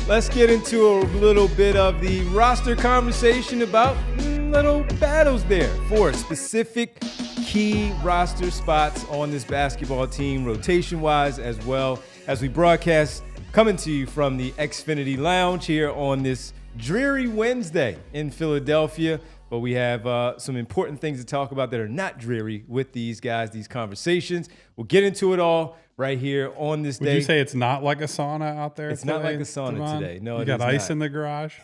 Let's get into a little bit of the roster conversation about little battles there for specific key roster spots on this basketball team, rotation-wise, as well as we broadcast coming to you from the Xfinity Lounge here on this dreary Wednesday in Philadelphia. But we have some important things to talk about that are not dreary with these guys, these conversations. We'll get into it all right here on this day. Would you say it's not like a sauna out there It's today, not like a sauna Drummond? today. No, you it got is ice not. in the garage?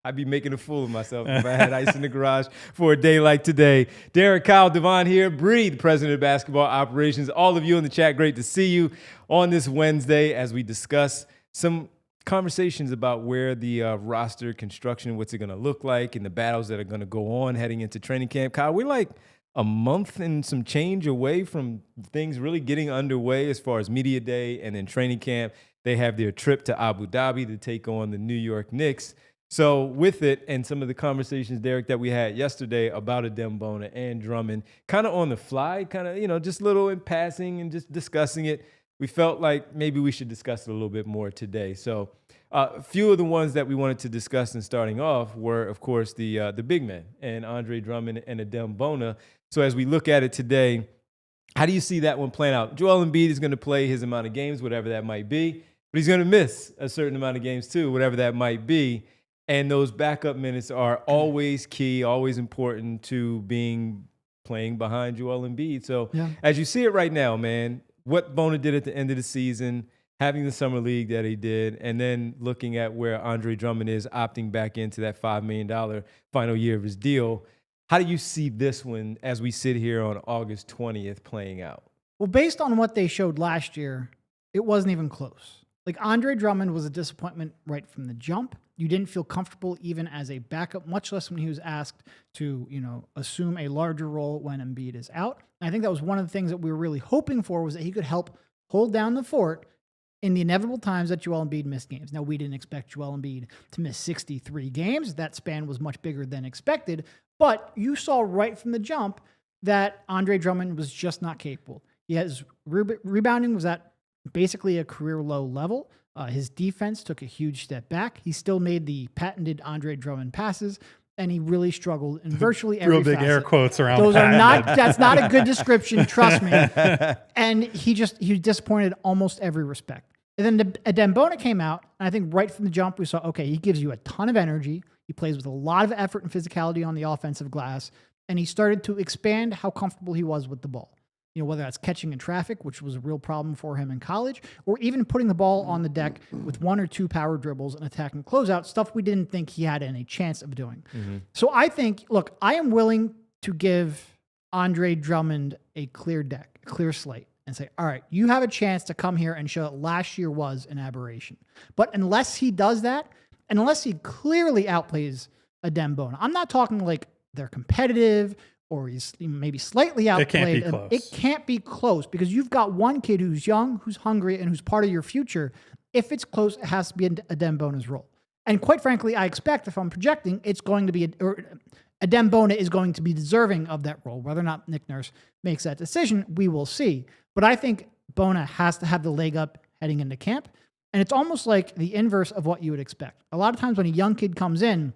I'd be making a fool of myself if I had ice in the garage for a day like today. Derek, Kyle, Devon here, Bree, the president of basketball operations. All of you in the chat, great to see you on this Wednesday as we discuss some conversations about where the roster construction, what's it going to look like, and the battles that are going to go on heading into training camp. Kyle, we're like a month and some change away from things really getting underway as far as media day and then training camp. They have their trip to Abu Dhabi to take on the New York Knicks. So with it and some of the conversations, Derek, that we had yesterday about Adem Bona and Drummond, kind of on the fly, kind of, just little in passing and just discussing it, we felt like maybe we should discuss it a little bit more today. So a few of the ones that we wanted to discuss in starting off were, of course, the big men and Andre Drummond and Adem Bona. So as we look at it today, how do you see that one playing out? Joel Embiid is going to play his amount of games, whatever that might be, but he's going to miss a certain amount of games too, whatever that might be. And those backup minutes are always key, always important to playing behind Joel Embiid. So as you see it right now, man, what Bona did at the end of the season, having the summer league that he did, and then looking at where Andre Drummond is opting back into that $5 million final year of his deal. How do you see this one as we sit here on August 20th playing out? Well, based on what they showed last year, it wasn't even close. Like, Andre Drummond was a disappointment right from the jump. You didn't feel comfortable even as a backup, much less when he was asked to, assume a larger role when Embiid is out. And I think that was one of the things that we were really hoping for, was that he could help hold down the fort in the inevitable times that Joel Embiid missed games. Now, we didn't expect Joel Embiid to miss 63 games. That span was much bigger than expected. But you saw right from the jump that Andre Drummond was just not capable. His rebounding was at basically a career low level. His defense took a huge step back. He still made the patented Andre Drummond passes, and he really struggled in virtually every Real big facet. air quotes around Those patented. are not, that's not a good description, trust me. And he disappointed almost every respect. And then Adem Bona came out, and I think right from the jump we saw, okay, he gives you a ton of energy. He plays with a lot of effort and physicality on the offensive glass, and he started to expand how comfortable he was with the ball. Whether that's catching in traffic, which was a real problem for him in college, or even putting the ball on the deck with one or two power dribbles and attacking closeout, stuff we didn't think he had any chance of doing. Mm-hmm. So I think, look, I am willing to give Andre Drummond a clear deck, a clear slate, and say, all right, you have a chance to come here and show that last year was an aberration. But unless he does that, and unless he clearly outplays Adem Bona, I'm not talking like they're competitive or he's maybe slightly outplayed. It can't be close. It can't be close because you've got one kid who's young, who's hungry, and who's part of your future. If it's close, it has to be Adem Bona's role. And quite frankly, I expect, if I'm projecting, it's going to be Adem Bona is going to be deserving of that role. Whether or not Nick Nurse makes that decision, we will see. But I think Bona has to have the leg up heading into camp. And it's almost like the inverse of what you would expect. A lot of times when a young kid comes in,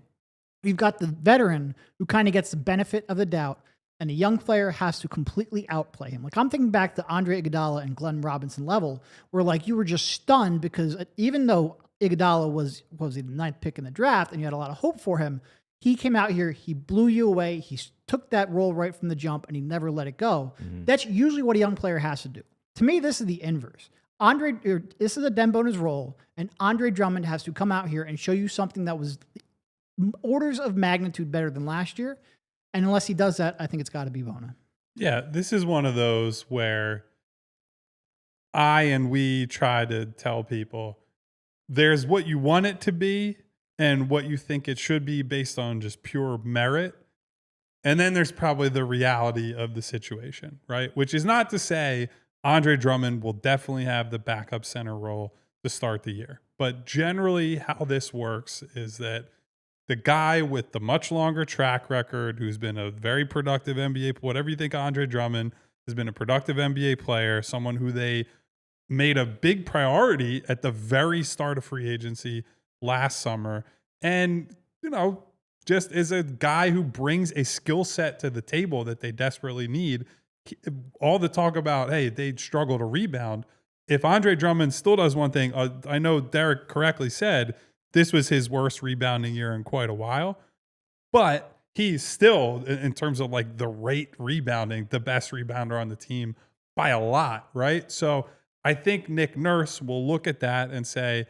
you've got the veteran who kind of gets the benefit of the doubt, and the young player has to completely outplay him. Like, I'm thinking back to Andre Iguodala and Glenn Robinson level, where like you were just stunned because even though Iguodala was the 9th pick in the draft and you had a lot of hope for him, he came out here, he blew you away, he took that role right from the jump, and he never let it go. Mm-hmm. That's usually what a young player has to do. To me, this is the inverse. This is Adem Bona's role, and Andre Drummond has to come out here and show you something that was orders of magnitude better than last year. And unless he does that, I think it's got to be Bona. Yeah, this is one of those where we try to tell people there's what you want it to be and what you think it should be based on just pure merit. And then there's probably the reality of the situation, right? Which is not to say Andre Drummond will definitely have the backup center role to start the year. But generally how this works is that the guy with the much longer track record, who's been a very productive NBA, whatever you think of Andre Drummond, has been a productive NBA player, someone who they made a big priority at the very start of free agency last summer. And, just is a guy who brings a skill set to the table that they desperately need. All the talk about, hey, they struggle to rebound. If Andre Drummond still does one thing, I know Derek correctly said this was his worst rebounding year in quite a while, but he's still, in terms of like the rate rebounding, the best rebounder on the team by a lot, right? So I think Nick Nurse will look at that and say,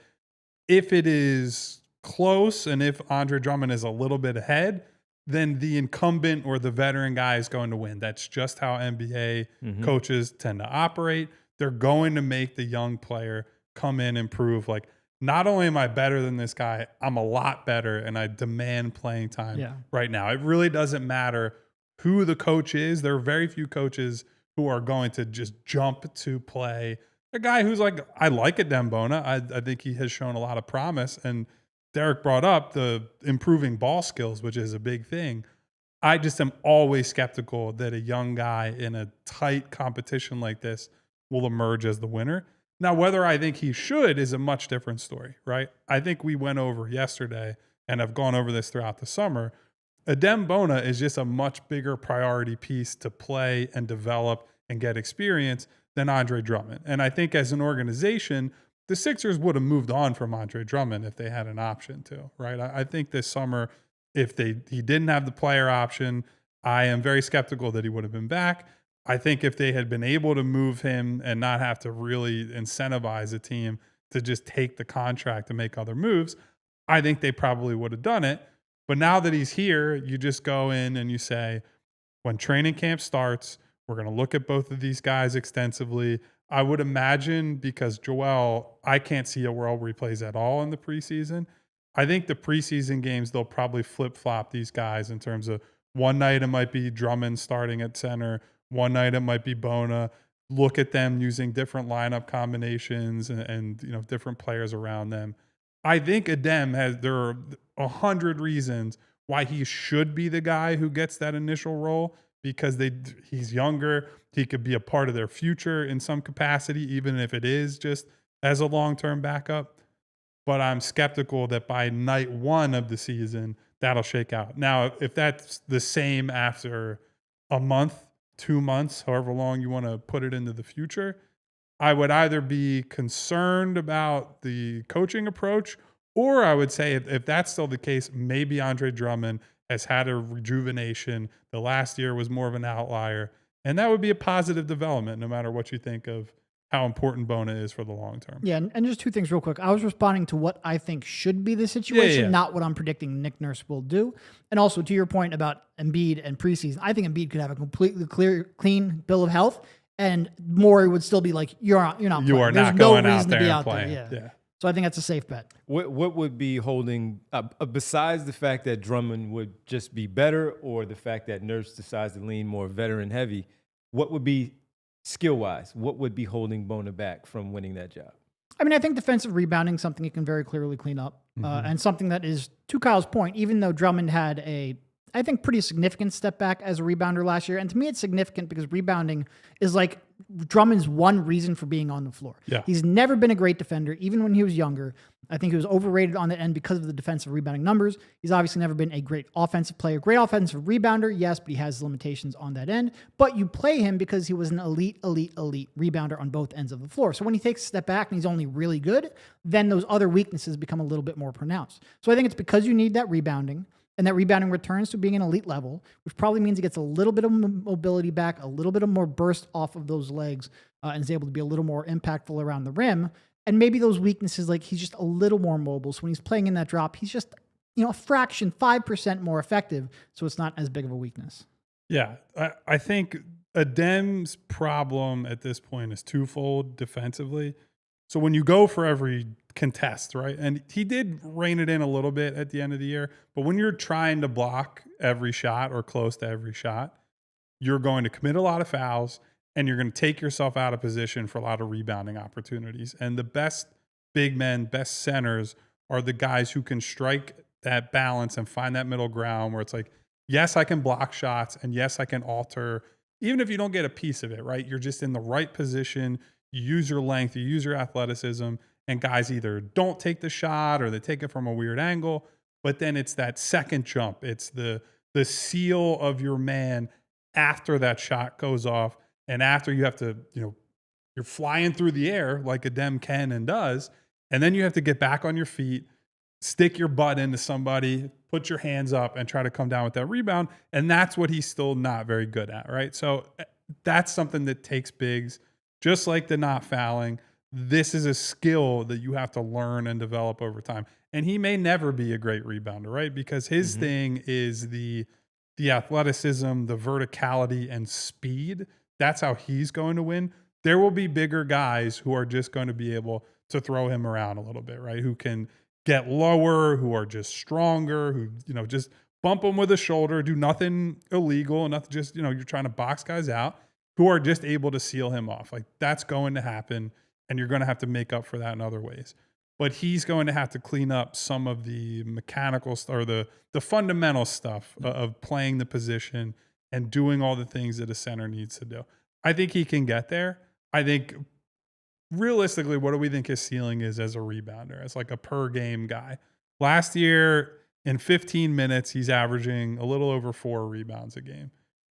if it is close and if Andre Drummond is a little bit ahead, then the incumbent or the veteran guy is going to win. That's just how NBA coaches tend to operate. They're going to make the young player come in and prove, like, not only am I better than this guy, I'm a lot better and I demand playing time right now. It really doesn't matter who the coach is. There are very few coaches who are going to just jump to play a guy who's like, I like Adem Bona. I think he has shown a lot of promise. And Derek brought up the improving ball skills, which is a big thing. I just am always skeptical that a young guy in a tight competition like this will emerge as the winner. Now, whether I think he should is a much different story, right? I think we went over yesterday and have gone over this throughout the summer. Adem Bona is just a much bigger priority piece to play and develop and get experience than Andre Drummond. And I think as an organization, the Sixers would have moved on from Andre Drummond if they had an option to, right? I think this summer, if he didn't have the player option, I am very skeptical that he would have been back. I think if they had been able to move him and not have to really incentivize a team to just take the contract and make other moves, I think they probably would have done it. But now that he's here, you just go in and you say, when training camp starts, we're going to look at both of these guys extensively. I would imagine, because Joel, I can't see a world where he plays at all in the preseason. I think the preseason games, they'll probably flip-flop these guys in terms of one night it might be Drummond starting at center, one night it might be Bona. Look at them using different lineup combinations and different players around them. I think Adem there are 100 reasons why he should be the guy who gets that initial role, because he's younger. He could be a part of their future in some capacity, even if it is just as a long-term backup. But I'm skeptical that by night one of the season, that'll shake out. Now, if that's the same after a month, 2 months, however long you want to put it into the future, I would either be concerned about the coaching approach, or I would say if that's still the case, maybe Andre Drummond has had a rejuvenation. The last year was more of an outlier. And that would be a positive development, no matter what you think of how important Bona is for the long term. Yeah, and just two things real quick. I was responding to what I think should be the situation, not what I'm predicting Nick Nurse will do. And also to your point about Embiid and preseason, I think Embiid could have a completely clean bill of health, and Morey would still be like, you're not playing. You are There's not no going reason out to there be and out playing. there. Yeah. So I think that's a safe bet. What would be holding, besides the fact that Drummond would just be better, or the fact that Nurse decides to lean more veteran heavy, what would be skill-wise, what would be holding Bona back from winning that job? I mean, I think defensive rebounding is something you can very clearly clean up. And something that is, to Kyle's point, even though Drummond had I think, pretty significant step back as a rebounder last year. And to me, it's significant because rebounding is like Drummond's one reason for being on the floor. Yeah. He's never been a great defender, even when he was younger. I think he was overrated on the end because of the defensive rebounding numbers. He's obviously never been a great offensive player. Great offensive rebounder, yes, but he has limitations on that end. But you play him because he was an elite rebounder on both ends of the floor. So when he takes a step back and he's only really good, then those other weaknesses become a little bit more pronounced. So I think it's because you need that rebounding, and that rebounding returns to being an elite level, which probably means he gets a little bit of mobility back, a little bit of more burst off of those legs, and is able to be a little more impactful around the rim. And maybe those weaknesses, like he's just a little more mobile. So when he's playing in that drop, he's just, a fraction, 5% more effective. So it's not as big of a weakness. Yeah. I think Adem's problem at this point is twofold defensively. So when you go for every contest, right? And he did rein it in a little bit at the end of the year, but when you're trying to block every shot or close to every shot, you're going to commit a lot of fouls and you're going to take yourself out of position for a lot of rebounding opportunities. And the best big men, best centers are the guys who can strike that balance and find that middle ground where it's like, yes, I can block shots and yes, I can alter, even if you don't get a piece of it, right? You're just in the right position. you use your length, you use your athleticism, and guys either don't take the shot or they take it from a weird angle. But then it's that second jump. It's the seal of your man after that shot goes off, and after you have to, you're flying through the air like Adem can and does, and then you have to get back on your feet, stick your butt into somebody, put your hands up, and try to come down with that rebound. And that's what he's still not very good at, right? So that's something that takes bigs, just like the not fouling. This is a skill that you have to learn and develop over time. And he may never be a great rebounder, right? Because his thing is the athleticism, the verticality, and speed. That's how he's going to win. There will be bigger guys who are just going to be able to throw him around a little bit, right? Who can get lower, who are just stronger, who, just bump him with a shoulder, do nothing illegal, nothing, just, you're trying to box guys out, who are just able to seal him off. Like, that's going to happen, and you're going to have to make up for that in other ways. But he's going to have to clean up some of the mechanical or the fundamental stuff of playing the position and doing all the things that a center needs to do. I think he can get there. I think realistically, what do we think his ceiling is as a rebounder, as like a per game guy? Last year, in 15 minutes, he's averaging a little over 4 rebounds a game.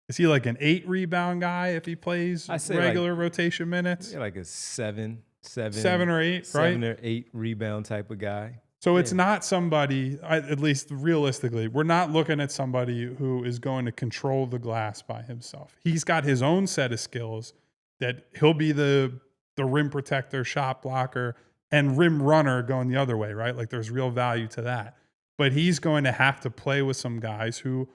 Is he like an 8 rebound guy if he plays regular rotation minutes? Yeah, like a 7 or 8, right? 7 or 8 rebound type of guy. So it's not somebody, at least realistically, we're not looking at somebody who is going to control the glass by himself. He's got his own set of skills that he'll be the rim protector, shot blocker, and rim runner going the other way, right? Like, there's real value to that. But he's going to have to play with some guys who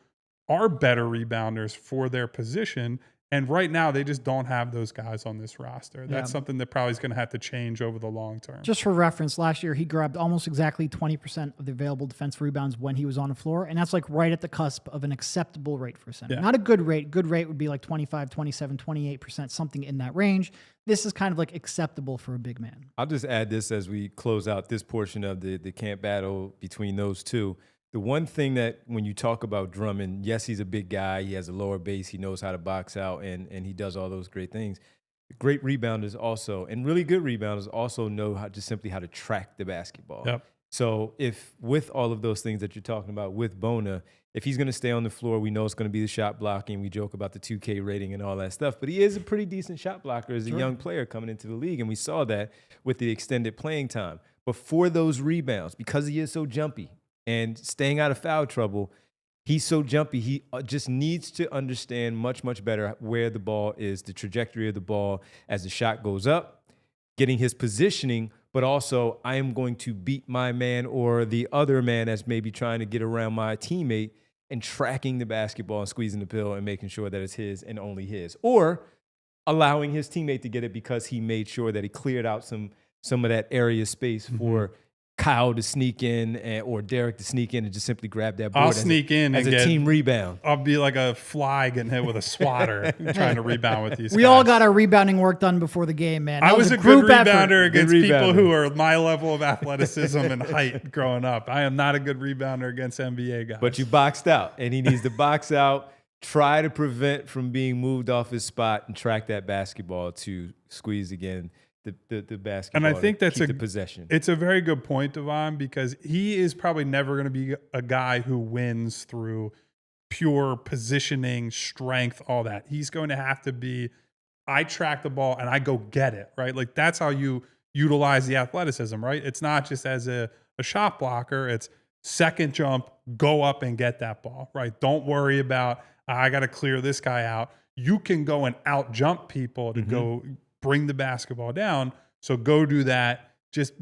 are better rebounders for their position. And right now, they just don't have those guys on this roster. That's something that probably is going to have to change over the long term. Just for reference, last year he grabbed almost exactly 20% of the available defensive rebounds when he was on the floor. And that's like right at the cusp of an acceptable rate for a center. Yeah. Not a good rate. Good rate would be like 25, 27, 28%, something in that range. This is kind of like acceptable for a big man. I'll just add this as we close out this portion of the camp battle between those two. The one thing that when you talk about Drummond, yes, he's a big guy. He has a lower base. He knows how to box out, and he does all those great things. Great rebounders also, and really good rebounders also know how to track the basketball. Yep. So if with all of those things that you're talking about with Bona, if he's going to stay on the floor, we know it's going to be the shot blocking. We joke about the 2K rating and all that stuff, but he is a pretty decent shot blocker as a young player coming into the league, and we saw that with the extended playing time. But for those rebounds, because he is so jumpy, and staying out of foul trouble, he's so jumpy. He just needs to understand much, much better where the ball is, the trajectory of the ball as the shot goes up, getting his positioning, but also I am going to beat my man or the other man that's maybe trying to get around my teammate and tracking the basketball and squeezing the pill and making sure that it's his and only his. Or allowing his teammate to get it because he made sure that he cleared out some of that area space for Kyle to sneak in or Derek to sneak in and just simply grab that board. I'll sneak in as and a team rebound. I'll be like a fly getting hit with a swatter trying to rebound with these guys. We all got our rebounding work done before the game, man. I was a good rebounder effort. against people who are my level of athleticism and height growing up. I am not a good rebounder against NBA guys. But you boxed out, and he needs to box out, try to prevent from being moved off his spot, and track that basketball to squeeze again the basketball. And I think that's the possession. It's a very good point, Devon, because he is probably never going to be a guy who wins through pure positioning, strength, all that. He's going to have to be, I track the ball and I go get it, right? Like, that's how you utilize the athleticism, right? It's not just as a shot blocker. It's second jump, go up and get that ball, right? Don't worry about, I got to clear this guy out. You can go and out jump people to go bring the basketball down. So go do that. Just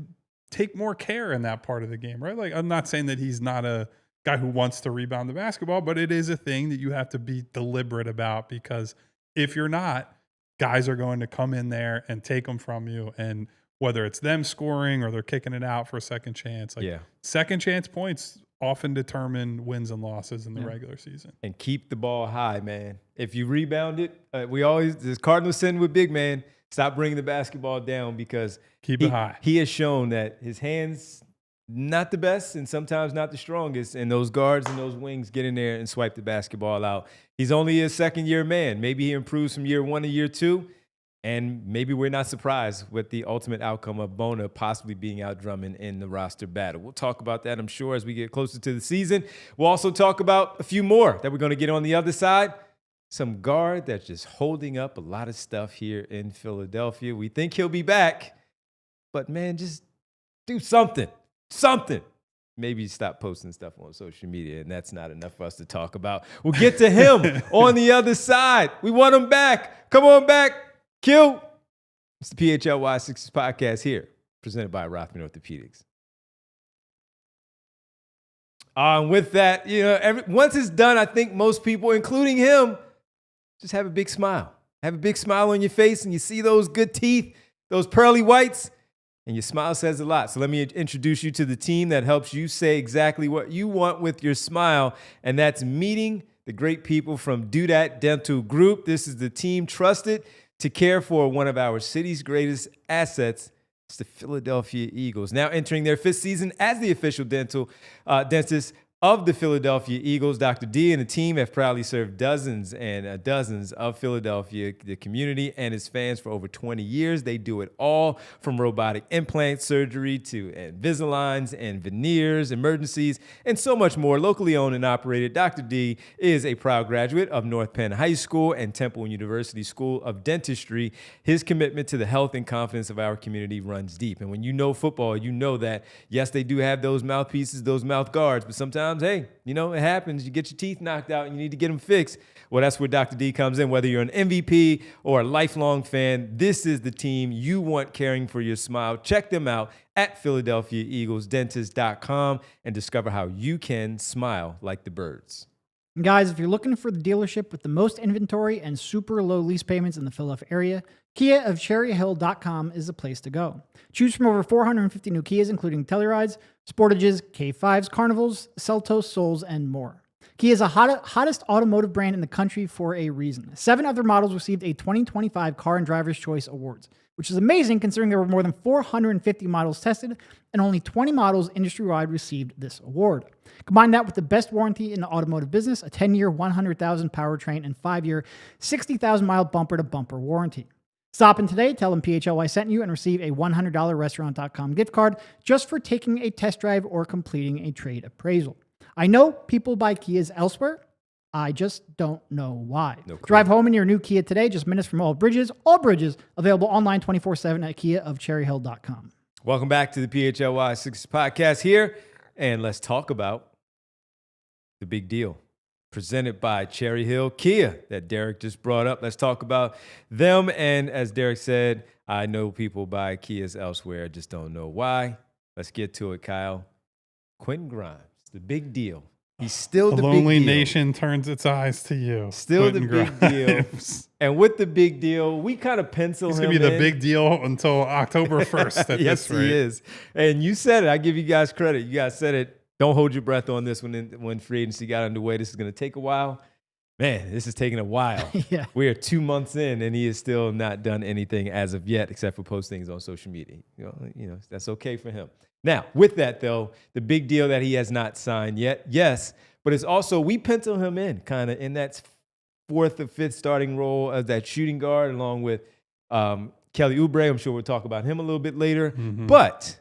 take more care in that part of the game, right? Like, I'm not saying that he's not a guy who wants to rebound the basketball, but it is a thing that you have to be deliberate about, because if you're not, guys are going to come in there and take them from you. And whether it's them scoring or they're kicking it out for a second chance, second chance points often determine wins and losses in the regular season. And keep the ball high, man. If you rebound it, this Cardinal sin with big man, stop bringing the basketball down, because keep it high. He has shown that his hands not the best and sometimes not the strongest, and those guards and those wings get in there and swipe the basketball out. He's only a second-year man. Maybe he improves from year 1 to year 2. And maybe we're not surprised with the ultimate outcome of Bona possibly being out Drummond in the roster battle. We'll talk about that, I'm sure, as we get closer to the season. We'll also talk about a few more that we're going to get on the other side. Some guard that's just holding up a lot of stuff here in Philadelphia. We think he'll be back, but man, just do something. Something. Maybe stop posting stuff on social media, and that's not enough for us to talk about. We'll get to him on the other side. We want him back. Come on back. Q. It's the PHLY Sixers podcast here, presented by Rothman Orthopedics. And with that, once it's done, I think most people, including him, just have a big smile. Have a big smile on your face, and you see those good teeth, those pearly whites, and your smile says a lot. So let me introduce you to the team that helps you say exactly what you want with your smile, and that's meeting the great people from Do That Dental Group. This is the team trusted to care for one of our city's greatest assets. It's the Philadelphia Eagles, now entering their 5th season as the official dentist of the Philadelphia Eagles. Dr. D and the team have proudly served dozens and dozens of Philadelphia, the community, and its fans for over 20 years. They do it all from robotic implant surgery to Invisaligns and veneers, emergencies, and so much more. Locally owned and operated, Dr. D is a proud graduate of North Penn High School and Temple University School of Dentistry. His commitment to the health and confidence of our community runs deep. And when you know football, you know that, yes, they do have those mouthpieces, those mouth guards, but sometimes, hey, it happens. You get your teeth knocked out and you need to get them fixed. Well, that's where Dr. D comes in. Whether you're an MVP or a lifelong fan, this is the team you want caring for your smile. Check them out at PhiladelphiaEaglesDentist.com and discover how you can smile like the birds. Guys, if you're looking for the dealership with the most inventory and super low lease payments in the Philadelphia area, Kia of CherryHill.com is the place to go. Choose from over 450 new Kias, including Tellurides, Sportages, K5s, Carnivals, Seltos, Souls, and more. Kia is the hottest automotive brand in the country for a reason. 7 other models received a 2025 Car and Driver's Choice Awards, which is amazing considering there were more than 450 models tested and only 20 models industry-wide received this award. Combine that with the best warranty in the automotive business, a 10-year, 100,000 powertrain, and 5-year, 60,000-mile bumper-to-bumper warranty. Stop in today, tell them PHLY sent you, and receive a $100 Restaurant.com gift card just for taking a test drive or completing a trade appraisal. I know people buy Kias elsewhere. I just don't know why. No clue. Drive home in your new Kia today, just minutes from all bridges, available online 24/7 at kiaofcherryhill.com. Welcome back to the PHLY Sixers podcast here, and let's talk about the big deal. Presented by Cherry Hill Kia that Derek just brought up. Let's talk about them. And as Derek said, I know people buy Kias elsewhere. I just don't know why. Let's get to it, Kyle. Quentin Grimes, the big deal. He's still the big deal. The lonely nation turns its eyes to you. Still Quentin the big Grimes. deal. And with the big deal, we kind of pencil him in. He's going to be the big deal until October 1st at yes, this rate. he is. And you said it. I give you guys credit. You guys said it. Don't hold your breath on this when free agency got underway. This is going to take a while. Man, this is taking a while. Yeah. We are 2 months in, and he has still not done anything as of yet, except for post things on social media. That's okay for him. Now, with that, though, the big deal that he has not signed yet, yes, but it's also, we pencil him in kind of in that 4th or 5th starting role as that shooting guard, along with Kelly Oubre. I'm sure we'll talk about him a little bit later. Mm-hmm. But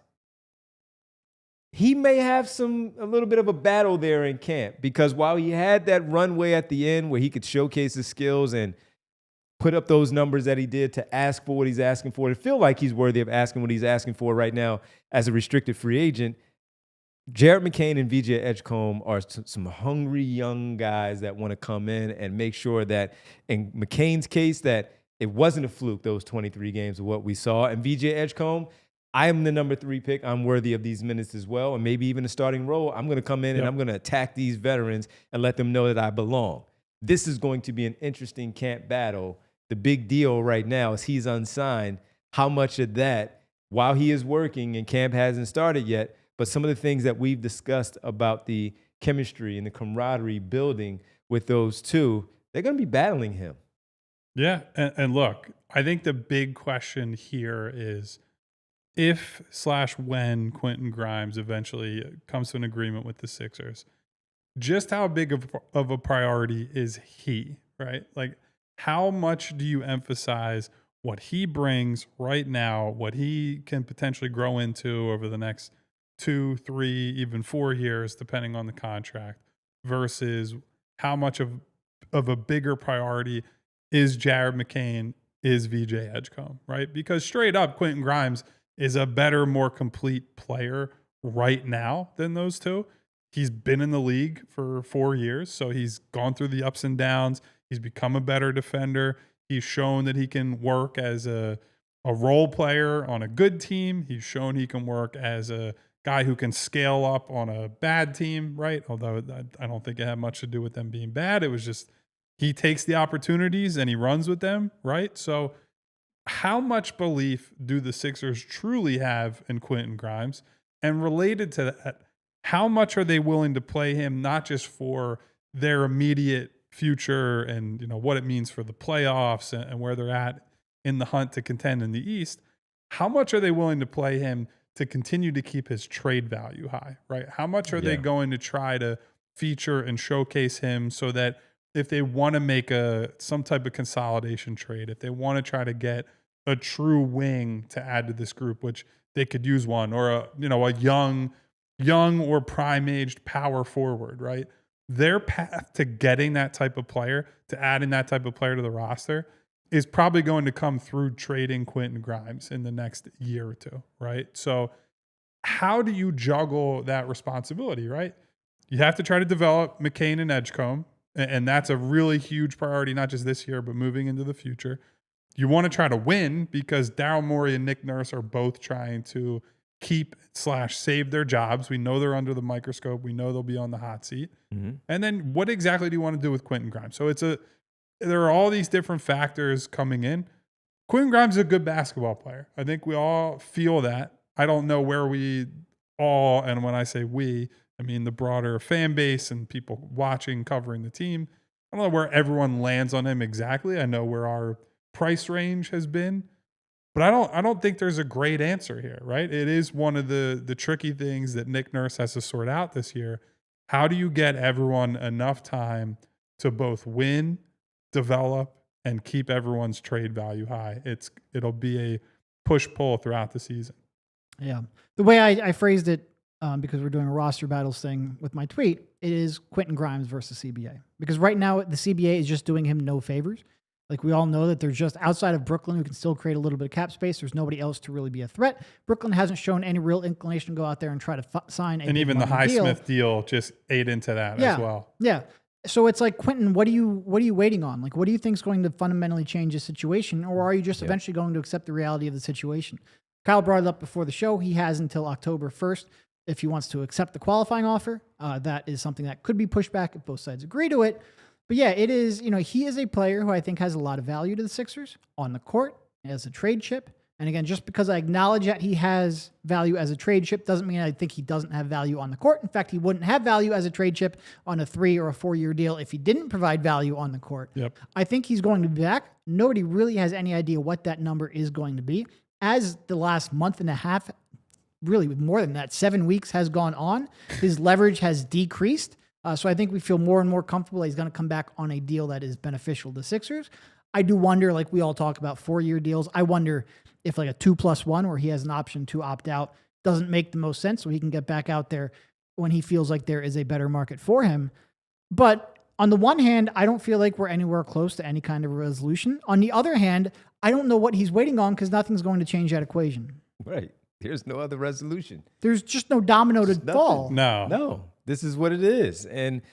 he may have a little bit of a battle there in camp, because while he had that runway at the end where he could showcase his skills and put up those numbers that he did to ask for what he's asking for, to feel like he's worthy of asking what he's asking for right now as a restricted free agent, Jared McCain and VJ Edgecombe are some hungry young guys that want to come in and make sure that, in McCain's case, that it wasn't a fluke, those 23 games of what we saw. And VJ Edgecombe, I am the number 3 pick. I'm worthy of these minutes as well, and maybe even a starting role. I'm going to come in and I'm going to attack these veterans and let them know that I belong. This is going to be an interesting camp battle. The big deal right now is he's unsigned. How much of that, while he is working and camp hasn't started yet, but some of the things that we've discussed about the chemistry and the camaraderie building with those two, they're going to be battling him. Yeah, and look, I think the big question here is, if/when Quentin Grimes eventually comes to an agreement with the Sixers, just how big of a priority is he, right? Like, how much do you emphasize what he brings right now, what he can potentially grow into over the next 2, 3, even 4 years, depending on the contract, versus how much of a bigger priority is Jared McCain, is VJ Edgecombe, right? Because straight up, Quentin Grimes is a better, more complete player right now than those two. He's been in the league for 4 years, so he's gone through the ups and downs. He's become a better defender. He's shown that he can work as a role player on a good team. He's shown he can work as a guy who can scale up on a bad team, right? Although I don't think it had much to do with them being bad. It was just he takes the opportunities and he runs with them, right? So how much belief do the Sixers truly have in Quentin Grimes? And related to that, how much are they willing to play him, not just for their immediate future and what it means for the playoffs and where they're at in the hunt to contend in the East? How much are they willing to play him to continue to keep his trade value high, right? How much are they going to try to feature and showcase him so that if they want to make some type of consolidation trade, if they want to try to get a true wing to add to this group, which they could use one, or a young or prime-aged power forward, right? Their path to getting that type of player, to adding that type of player to the roster, is probably going to come through trading Quentin Grimes in the next year or two, right? So how do you juggle that responsibility, right? You have to try to develop McCain and Edgecombe, and that's a really huge priority, not just this year, but moving into the future. You want to try to win because Daryl Morey and Nick Nurse are both trying to keep/save their jobs. We know they're under the microscope. We know they'll be on the hot seat. Mm-hmm. And then what exactly do you want to do with Quentin Grimes? So there are all these different factors coming in. Quentin Grimes is a good basketball player. I think we all feel that. I don't know where we all, and when I say we, I mean the broader fan base and people watching, covering the team. I don't know where everyone lands on him exactly. I know where our price range has been. But I don't think there's a great answer here, right? It is one of the tricky things that Nick Nurse has to sort out this year. How do you get everyone enough time to both win, develop, and keep everyone's trade value high? It'll be a push-pull throughout the season. Yeah. The way I phrased it, because we're doing a roster battles thing with my tweet, it is Quentin Grimes versus CBA. Because right now the CBA is just doing him no favors. Like we all know that there's just outside of Brooklyn who can still create a little bit of cap space. There's nobody else to really be a threat. Brooklyn hasn't shown any real inclination to go out there and try to sign a and even the Highsmith deal just ate into that as well. Yeah. So it's like, Quentin, what are you waiting on? Like, what do you think is going to fundamentally change the situation? Or are you just eventually going to accept the reality of the situation? Kyle brought it up before the show. He has until October 1st if he wants to accept the qualifying offer. That is something that could be pushed back if both sides agree to it. But yeah, it is, he is a player who I think has a lot of value to the Sixers on the court as a trade chip. And again, just because I acknowledge that he has value as a trade chip doesn't mean I think he doesn't have value on the court. In fact, he wouldn't have value as a trade chip on a 3 or a 4 year deal if he didn't provide value on the court. Yep. I think he's going to be back. Nobody really has any idea what that number is going to be. As the last month and a half, really more than that, 7 weeks has gone on, his leverage has decreased. So I think we feel more and more comfortable that he's going to come back on a deal that is beneficial to Sixers. I do wonder, like we all talk about 4 year deals, I wonder if like a 2+1 where he has an option to opt out doesn't make the most sense so he can get back out there when he feels like there is a better market for him. But on the one hand, I don't feel like we're anywhere close to any kind of resolution. On the other hand, I don't know what he's waiting on because nothing's going to change that equation. Right. There's no other resolution. There's just no domino to fall. No. This is what it is. And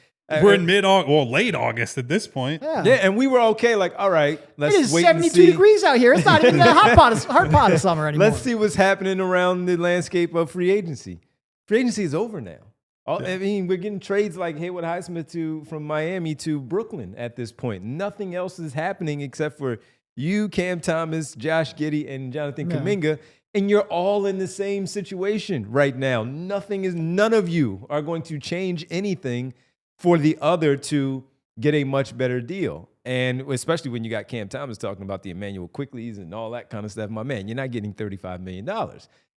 we're in late August at this point. Yeah. And we were okay. Like, all right, let's it is wait 72 and see. degrees out here. It's not even a hard pot of summer anymore. Let's see what's happening around the landscape of free agency. Free agency is over now. I mean, we're getting trades like Haywood Highsmith from Miami to Brooklyn at this point. Nothing else is happening except for you, Cam Thomas, Josh Giddey, and Jonathan Kuminga. And you're all in the same situation right now. None of you are going to change anything for the other to get a much better deal. And especially when you got Cam Thomas talking about the Emmanuel Quickleys and all that kind of stuff. My man, you're not getting $35 million.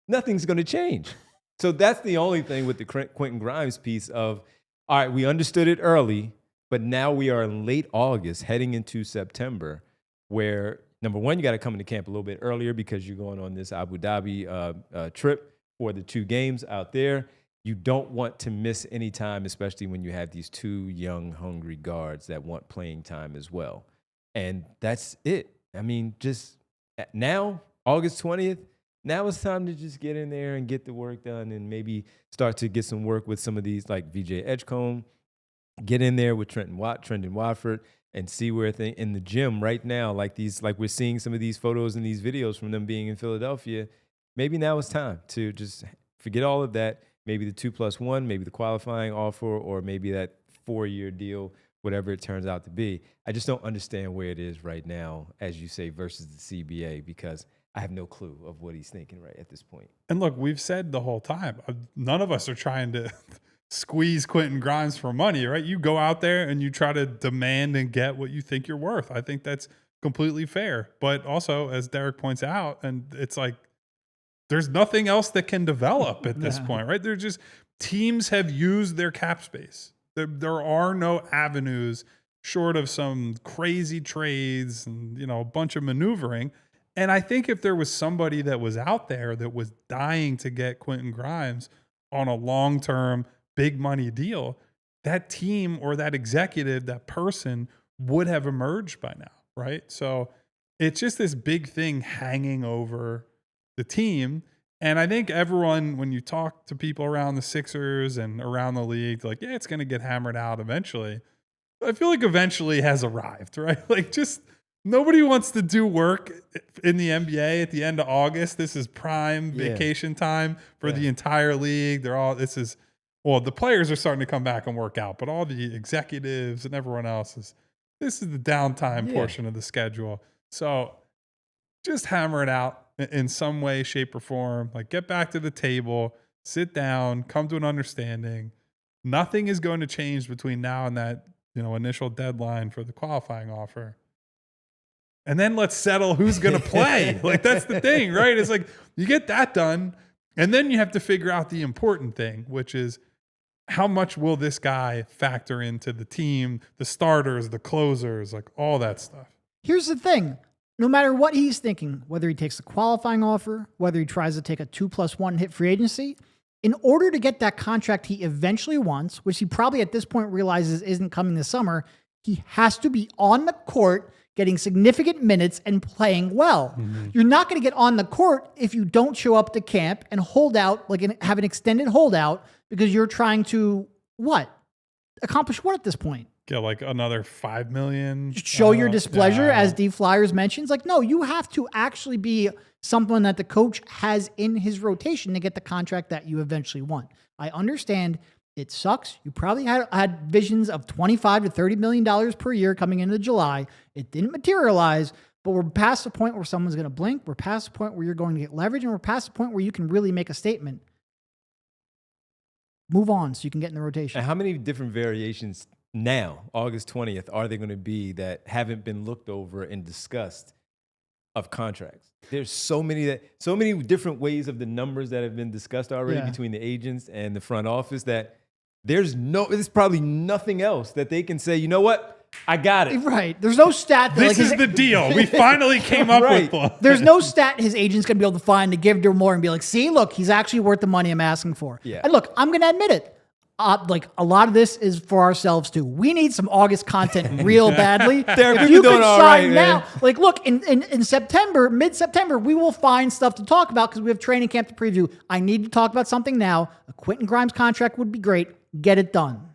Nothing's going to change. So that's the only thing with the Quentin Grimes piece of, all right, we understood it early, but now we are in late August heading into September. where number one, you got to come into camp a little bit earlier because you're going on this Abu Dhabi trip for the 2 games out there. You don't want to miss any time, especially when you have these 2 young, hungry guards that want playing time as well. And that's it. I mean, just now, August 20th, now it's time to just get in there and get the work done and maybe start to get some work with some of these like VJ Edgecombe, get in there with Trenton Watford and see where things in the gym right now, like we're seeing some of these photos and these videos from them being in Philadelphia. Maybe now it's time to just forget all of that. Maybe the 2+1, maybe the qualifying offer, or maybe that 4-year deal, whatever it turns out to be. I just don't understand where it is right now, as you say, versus the CBA, because I have no clue of what he's thinking right at this point. And look, we've said the whole time, none of us are trying to squeeze Quentin Grimes for money, right? You go out there and you try to demand and get what you think you're worth. I think that's completely fair. But also, as Derek points out, and it's like, there's nothing else that can develop at this point, right? They're just, teams have used their cap space. There are no avenues short of some crazy trades and, you know, a bunch of maneuvering. And I think if there was somebody that was out there that was dying to get Quentin Grimes on a long-term, big money deal, that team or that executive, that person would have emerged by now, right? So it's just this big thing hanging over the team. And I think everyone, when you talk to people around the Sixers and around the league, like, yeah, it's going to get hammered out eventually. I feel like eventually has arrived, right? Like, just nobody wants to do work in the NBA at the end of August. This is prime vacation time for the entire league. The players are starting to come back and work out, but all the executives and everyone else this is the downtime portion of the schedule. So just hammer it out in some way, shape, or form. Like, get back to the table, sit down, come to an understanding. Nothing is going to change between now and that, you know, initial deadline for the qualifying offer. And then let's settle who's going to play. Like, that's the thing, right? It's like, you get that done, and then you have to figure out the important thing, which is how much will this guy factor into the team, the starters, the closers, like all that stuff. Here's the thing. No matter what he's thinking, whether he takes a qualifying offer, whether he tries to take a 2+1 hit free agency, in order to get that contract he eventually wants, which he probably at this point realizes isn't coming this summer, he has to be on the court getting significant minutes and playing well. Mm-hmm. You're not going to get on the court if you don't show up to camp and hold out, like have an extended holdout, because you're trying to accomplish what at this point? Get like another $5 million. Show your displeasure, as D Flyers mentions. Like, no, you have to actually be someone that the coach has in his rotation to get the contract that you eventually want. I understand it sucks. You probably had visions of $25 to $30 million per year coming into July. It didn't materialize, but we're past the point where someone's going to blink. We're past the point where you're going to get leverage, and we're past the point where you can really make a statement. Move on so you can get in the rotation. And how many different variations now, August 20th, are there going to be that haven't been looked over and discussed of contracts? There's so many different ways of the numbers that have been discussed already between the agents and the front office that there's probably nothing else that they can say, you know what? I got it. Right. There's no stat. This is the deal. We finally came up with one. There's no stat his agent's going to be able to find to give to Moore and be like, see, look, he's actually worth the money I'm asking for. Yeah. And look, I'm going to admit it. Like, a lot of this is for ourselves too. We need some August content real badly. If you could sign now, like, look, in September, mid-September, we will find stuff to talk about because we have training camp to preview. I need to talk about something now. A Quentin Grimes contract would be great. Get it done.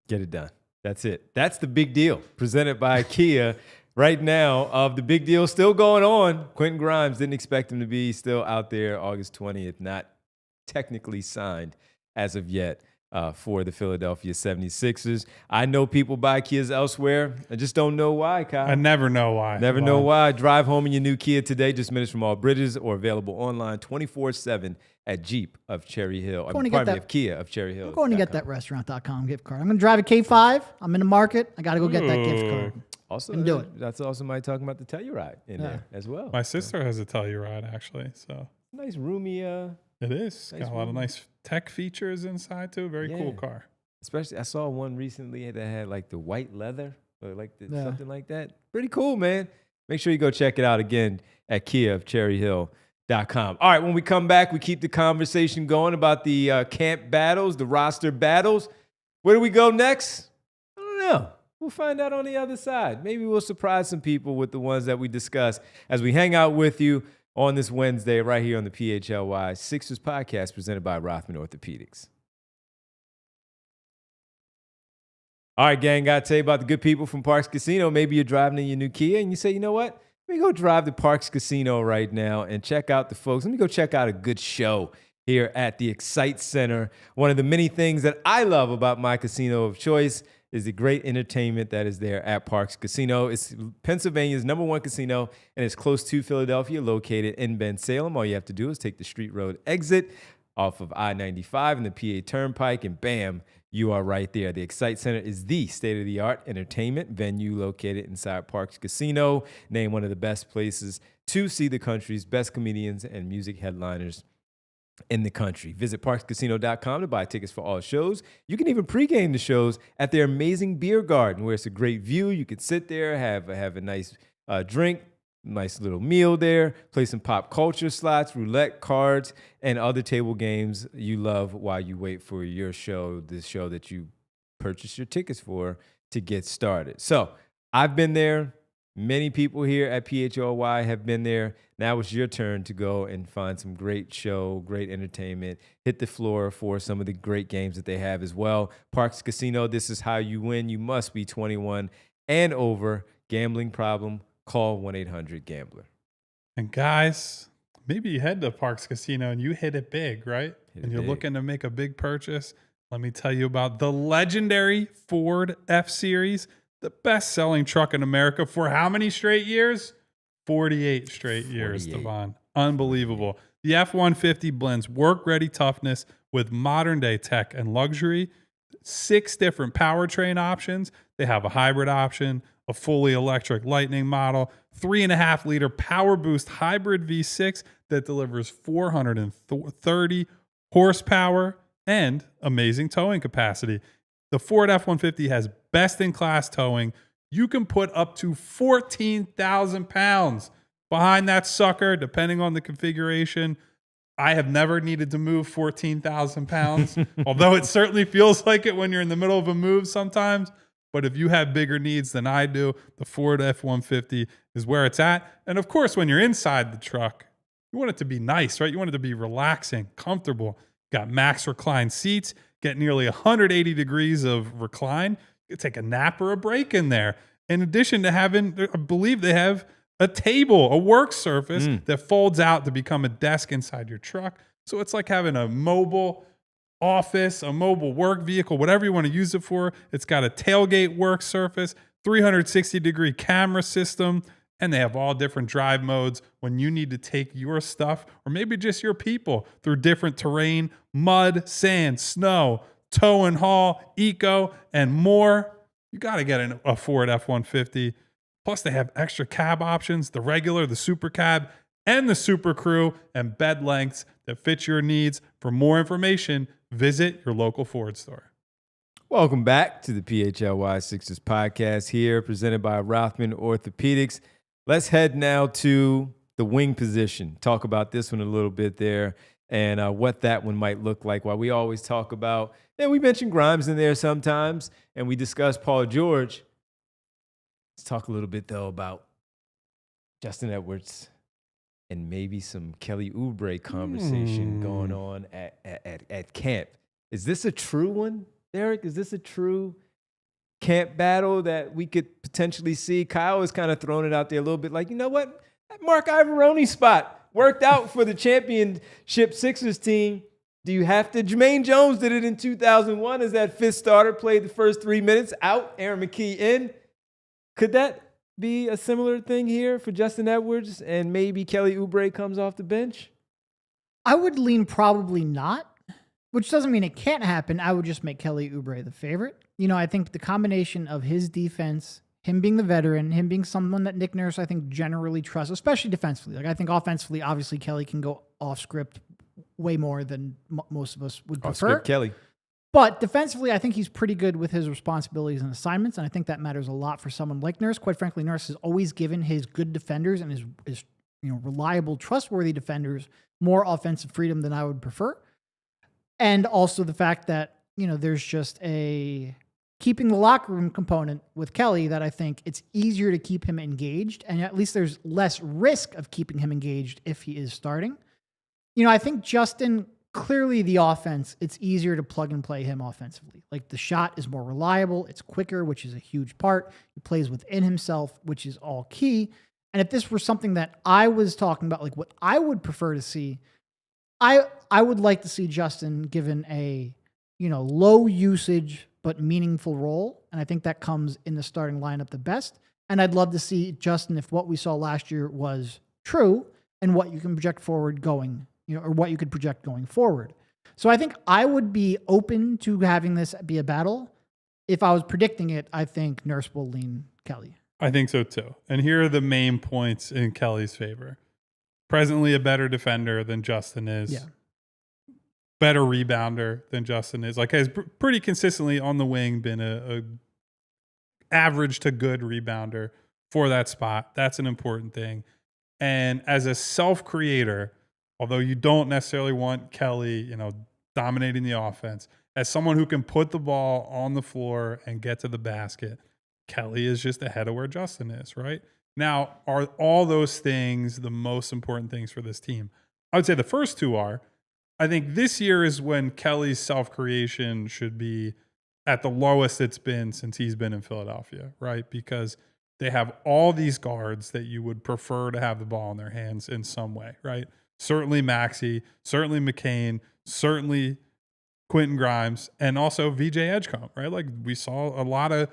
Get it done. That's it. That's the big deal presented by Kia right now. Of the big deal still going on. Quentin Grimes, didn't expect him to be still out there August 20th, not technically signed as of yet. For the Philadelphia 76ers. I know people buy Kias elsewhere. I just don't know why, Kyle. I never know why. Never know why. Drive home in your new Kia today, just minutes from all bridges, or available online 24/7 at Jeep of Cherry Hill. Of Kia of Cherry Hill. I'm going to get that restaurant.com gift card. I'm going to drive a K5. I'm in the market. I got to go get that gift card. Also, and do it. That's also somebody talking about the Telluride in there as well. My sister has a Telluride, actually. So nice, roomy. It is. Got a lot of nice tech features inside too. Very cool car. Especially, I saw one recently that had like the white leather or like something like that. Pretty cool, man. make sure you go check it out again at Kia of CherryHill.com. All right, when we come back, we keep the conversation going about the camp battles, the roster battles. Where do we go next? I don't know. We'll find out on the other side. Maybe we'll surprise some people with the ones that we discuss as we hang out with you on this Wednesday right here on the PHLY Sixers podcast presented by Rothman Orthopedics. All right, gang, got to tell you about the good people from Parks Casino. Maybe you're driving in your new Kia and you say, you know what? Let me go drive to Parks Casino right now and check out the folks. Let me go check out a good show here at the Excite Center. One of the many things that I love about my casino of choice is the great entertainment that is there at Parks Casino. It's Pennsylvania's #1 casino, and it's close to Philadelphia, located in Bensalem. All you have to do is take the Street Road exit off of I-95 and the PA Turnpike, and bam, you are right there. The Excite Center is the state-of-the-art entertainment venue located inside Parks Casino, named one of the best places to see the country's best comedians and music headliners in the country. Visit parkscasino.com to buy tickets for all shows. You can even pregame the shows at their amazing beer garden, where it's a great view. You can sit there, have a nice drink, nice little meal there, play some pop culture slots, roulette, cards, and other table games you love while you wait for your show, this show that you purchased your tickets for, to get started. So I've been there. Many people here at PHLY have been there. Now it's your turn to go and find some great show, great entertainment. Hit the floor for some of the great games that they have as well. Parks Casino, this is how you win. You must be 21 and over. Gambling problem, call 1-800-GAMBLER. And guys, maybe you head to Parks Casino and you hit it big, right? And you're big. looking to make a big purchase. Let me tell you about the legendary Ford F-Series, the best-selling truck in America for how many straight years? 48 straight years, Devon. Unbelievable. The F-150 blends work-ready toughness with modern-day tech and luxury. 6 different powertrain options. They have a hybrid option, a fully electric Lightning model, 3.5-liter Power Boost hybrid V6 that delivers 430 horsepower and amazing towing capacity. The Ford F-150 has best-in-class towing. You can put up to 14,000 pounds behind that sucker, depending on the configuration. I have never needed to move 14,000 pounds, although it certainly feels like it when you're in the middle of a move sometimes. But if you have bigger needs than I do, the Ford F-150 is where it's at. And of course, when you're inside the truck, you want it to be nice, right? You want it to be relaxing, comfortable. Got max recline seats, get nearly 180 degrees of recline. You can take a nap or a break in there. In addition to having, I believe they have a table, a work surface that folds out to become a desk inside your truck. So it's like having a mobile office, a mobile work vehicle, whatever you want to use it for. It's got a tailgate work surface, 360-degree camera system, and they have all different drive modes when you need to take your stuff or maybe just your people through different terrain, mud, sand, snow, tow and haul, eco, and more. You got to get a Ford F-150. Plus, they have extra cab options, the regular, the super cab, and the super crew, and bed lengths that fit your needs. For more information, visit your local Ford store. Welcome back to the PHLY Sixers podcast here, presented by Rothman Orthopedics. Let's head now to the wing position. Talk about this one a little bit there and what that one might look like. While we always talk about, and we mention Grimes in there sometimes, and we discuss Paul George. Let's talk a little bit, though, about Justin Edwards and maybe some Kelly Oubre conversation going on at camp. Is this a true one, Derek? Is this a true camp battle that we could potentially see? Kyle has kind of thrown it out there a little bit like, you know what? That Mark Ivoroni spot worked out for the championship Sixers team. Do you have to? Jermaine Jones did it in 2001 as that fifth starter, played the first 3 minutes, out, Aaron McKee in. Could that be a similar thing here for Justin Edwards and maybe Kelly Oubre comes off the bench? I would lean probably not, which doesn't mean it can't happen. I would just make Kelly Oubre the favorite. You know, I think the combination of his defense, him being the veteran, him being someone that Nick Nurse, I think, generally trusts, especially defensively. Like, I think offensively, obviously, Kelly can go off script way more than most of us would prefer. Off script Kelly. But defensively, I think he's pretty good with his responsibilities and assignments, and I think that matters a lot for someone like Nurse. Quite frankly, Nurse has always given his good defenders and his reliable, trustworthy defenders more offensive freedom than I would prefer. And also the fact that, there's just a keeping the locker room component with Kelly that I think it's easier to keep him engaged, and at least there's less risk of keeping him engaged if he is starting. I think Justin, clearly the offense, it's easier to plug and play him offensively. Like the shot is more reliable, it's quicker, which is a huge part. He plays within himself, which is all key. And if this were something that I was talking about, like what I would prefer to see, I would like to see Justin given a, low usage but meaningful role. And I think that comes in the starting lineup the best. And I'd love to see Justin, if what we saw last year was true, and what you can project forward going, or what you could project going forward. So I think I would be open to having this be a battle. If I was predicting it, I think Nurse will lean Kelly. I think so too. And here are the main points in Kelly's favor. Presently a better defender than Justin is. Yeah. Better rebounder than Justin is. Like, has pretty consistently on the wing been a average to good rebounder for that spot. That's an important thing. And as a self-creator, although you don't necessarily want Kelly, dominating the offense, as someone who can put the ball on the floor and get to the basket, Kelly is just ahead of where Justin is, right? Now, are all those things the most important things for this team? I would say the first two are. I think this year is when Kelly's self-creation should be at the lowest it's been since he's been in Philadelphia, right? Because they have all these guards that you would prefer to have the ball in their hands in some way, right? Certainly Maxey, certainly McCain, certainly Quentin Grimes, and also VJ Edgecombe, right? Like we saw a lot of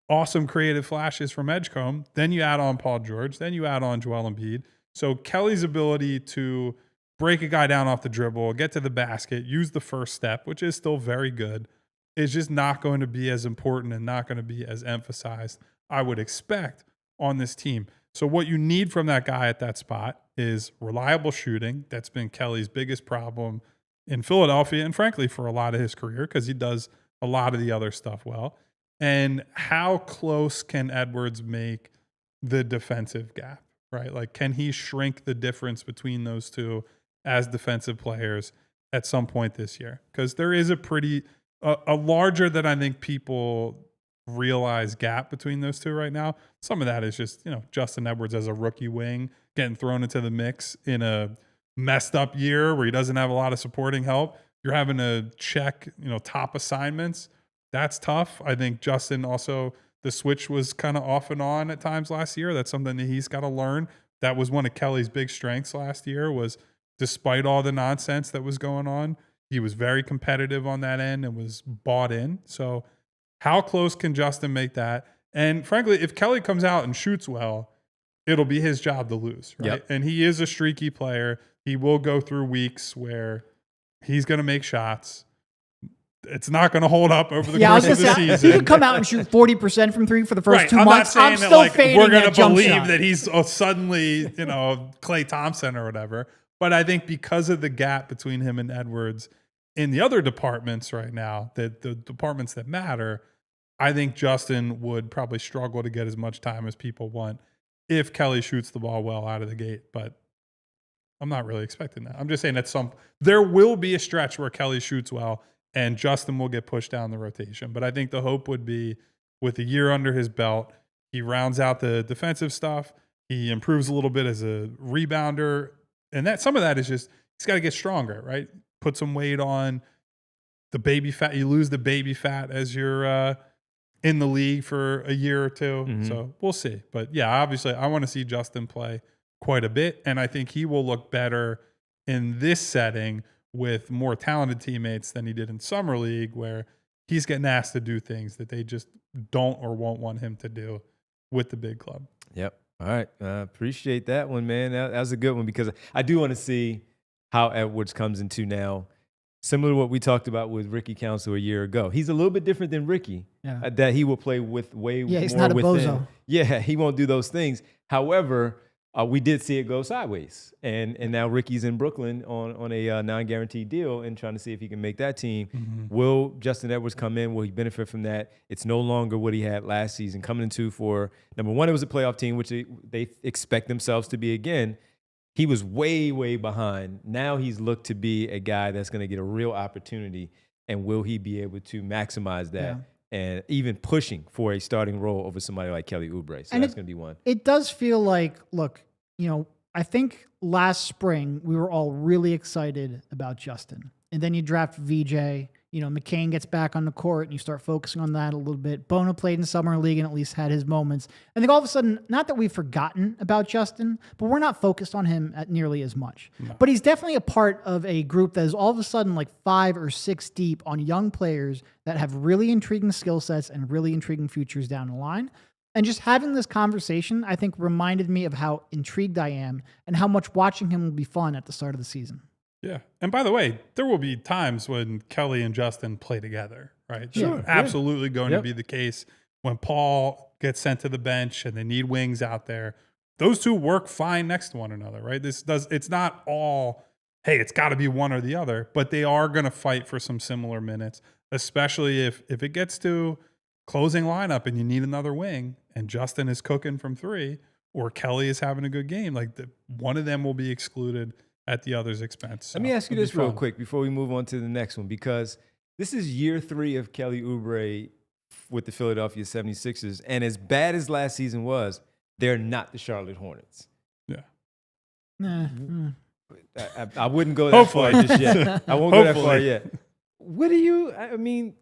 awesome creative flashes from Edgecombe. Then you add on Paul George, then you add on Joel Embiid. So Kelly's ability to break a guy down off the dribble, get to the basket, use the first step, which is still very good, is just not going to be as important and not going to be as emphasized, I would expect, on this team. So what you need from that guy at that spot is reliable shooting. That's been Kelly's biggest problem in Philadelphia and frankly for a lot of his career because he does a lot of the other stuff well. And how close can Edwards make the defensive gap, right? Like, can he shrink the difference between those two as defensive players at some point this year? Because there is a larger than I think people realize gap between those two right now. Some of that is just, Justin Edwards as a rookie wing getting thrown into the mix in a messed up year where he doesn't have a lot of supporting help. You're having to check, top assignments. That's tough. I think Justin also, the switch was kind of off and on at times last year. That's something that he's got to learn. That was one of Kelly's big strengths last year was despite all the nonsense that was going on, he was very competitive on that end and was bought in. So how close can Justin make that? And frankly, if Kelly comes out and shoots well, it'll be his job to lose, right? Yep. And he is a streaky player. He will go through weeks where he's going to make shots. It's not going to hold up over the course of the season. He could come out and shoot 40% from three for the first 2 I'm months. Not saying I'm that, still fading we're going to jump believe shot. that he's suddenly, Klay Thompson or whatever. But I think because of the gap between him and Edwards in the other departments right now, the departments that matter, I think Justin would probably struggle to get as much time as people want if Kelly shoots the ball well out of the gate. But I'm not really expecting that. I'm just saying there will be a stretch where Kelly shoots well and Justin will get pushed down the rotation. But I think the hope would be with a year under his belt, he rounds out the defensive stuff. He improves a little bit as a rebounder. And that some of that is just, he's got to get stronger, right? Put some weight on the baby fat. You lose the baby fat as you're in the league for a year or two. Mm-hmm. So we'll see. But yeah, obviously I want to see Justin play quite a bit. And I think he will look better in this setting with more talented teammates than he did in Summer League, where he's getting asked to do things that they just don't or won't want him to do with the big club. Yep. All right. Appreciate that one, man. That was a good one because I do want to see how Edwards comes into now. Similar to what we talked about with Ricky Council a year ago. He's a little bit different than Ricky. Yeah. That he will play with way more he's not a within. bozo. Yeah, he won't do those things. However, we did see it go sideways. And now Ricky's in Brooklyn on a non-guaranteed deal and trying to see if he can make that team. Mm-hmm. Will Justin Edwards come in? Will he benefit from that? It's no longer what he had last season. Coming into for, number one, it was a playoff team, which they expect themselves to be again. He was way, way behind. Now he's looked to be a guy that's going to get a real opportunity. And will he be able to maximize that? Yeah. And even pushing for a starting role over somebody like Kelly Oubre. So that's going to be one. It does feel like, look, I think last spring we were all really excited about Justin. And then you draft VJ. McCain gets back on the court and you start focusing on that a little bit. Bona played in Summer League and at least had his moments. I think all of a sudden, not that we've forgotten about Justin, but we're not focused on him at nearly as much. No. But he's definitely a part of a group that is all of a sudden like 5 or 6 deep on young players that have really intriguing skill sets and really intriguing futures down the line. And just having this conversation, I think, reminded me of how intrigued I am and how much watching him will be fun at the start of the season. Yeah. And by the way, there will be times when Kelly and Justin play together, right? Sure. That's absolutely going to be the case when Paul gets sent to the bench and they need wings out there. Those two work fine next to one another, right? It's not all, hey, it's got to be one or the other, but they are going to fight for some similar minutes, especially if it gets to closing lineup and you need another wing and Justin is cooking from 3 or Kelly is having a good game. Like one of them will be excluded at the other's expense. So let me ask you this real quick before we move on to the next one, because this is year 3 of Kelly Oubre with the Philadelphia 76ers. And as bad as last season was, they're not the Charlotte Hornets. Yeah. I wouldn't go that far just yet. I won't go that far yet. What do you, I mean,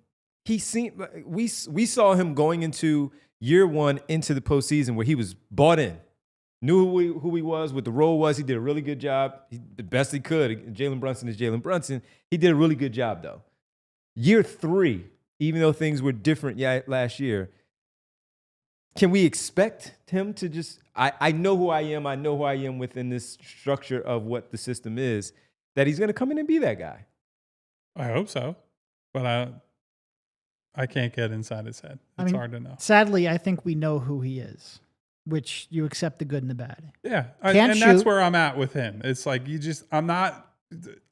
he seemed, we saw him going into year 1 into the postseason where he was bought in. Knew who he was, what the role was. He did a really good job. The best he could. Jalen Brunson is Jalen Brunson. He did a really good job, though. Year 3, even though things were different last year, can we expect him to just – I know who I am. I know who I am within this structure of what the system is, that he's going to come in and be that guy? I hope so. But I can't get inside his head. It's hard to know. Sadly, I think we know who he is, which you accept the good and the bad. Yeah. And that's where I'm at with him. It's like I'm not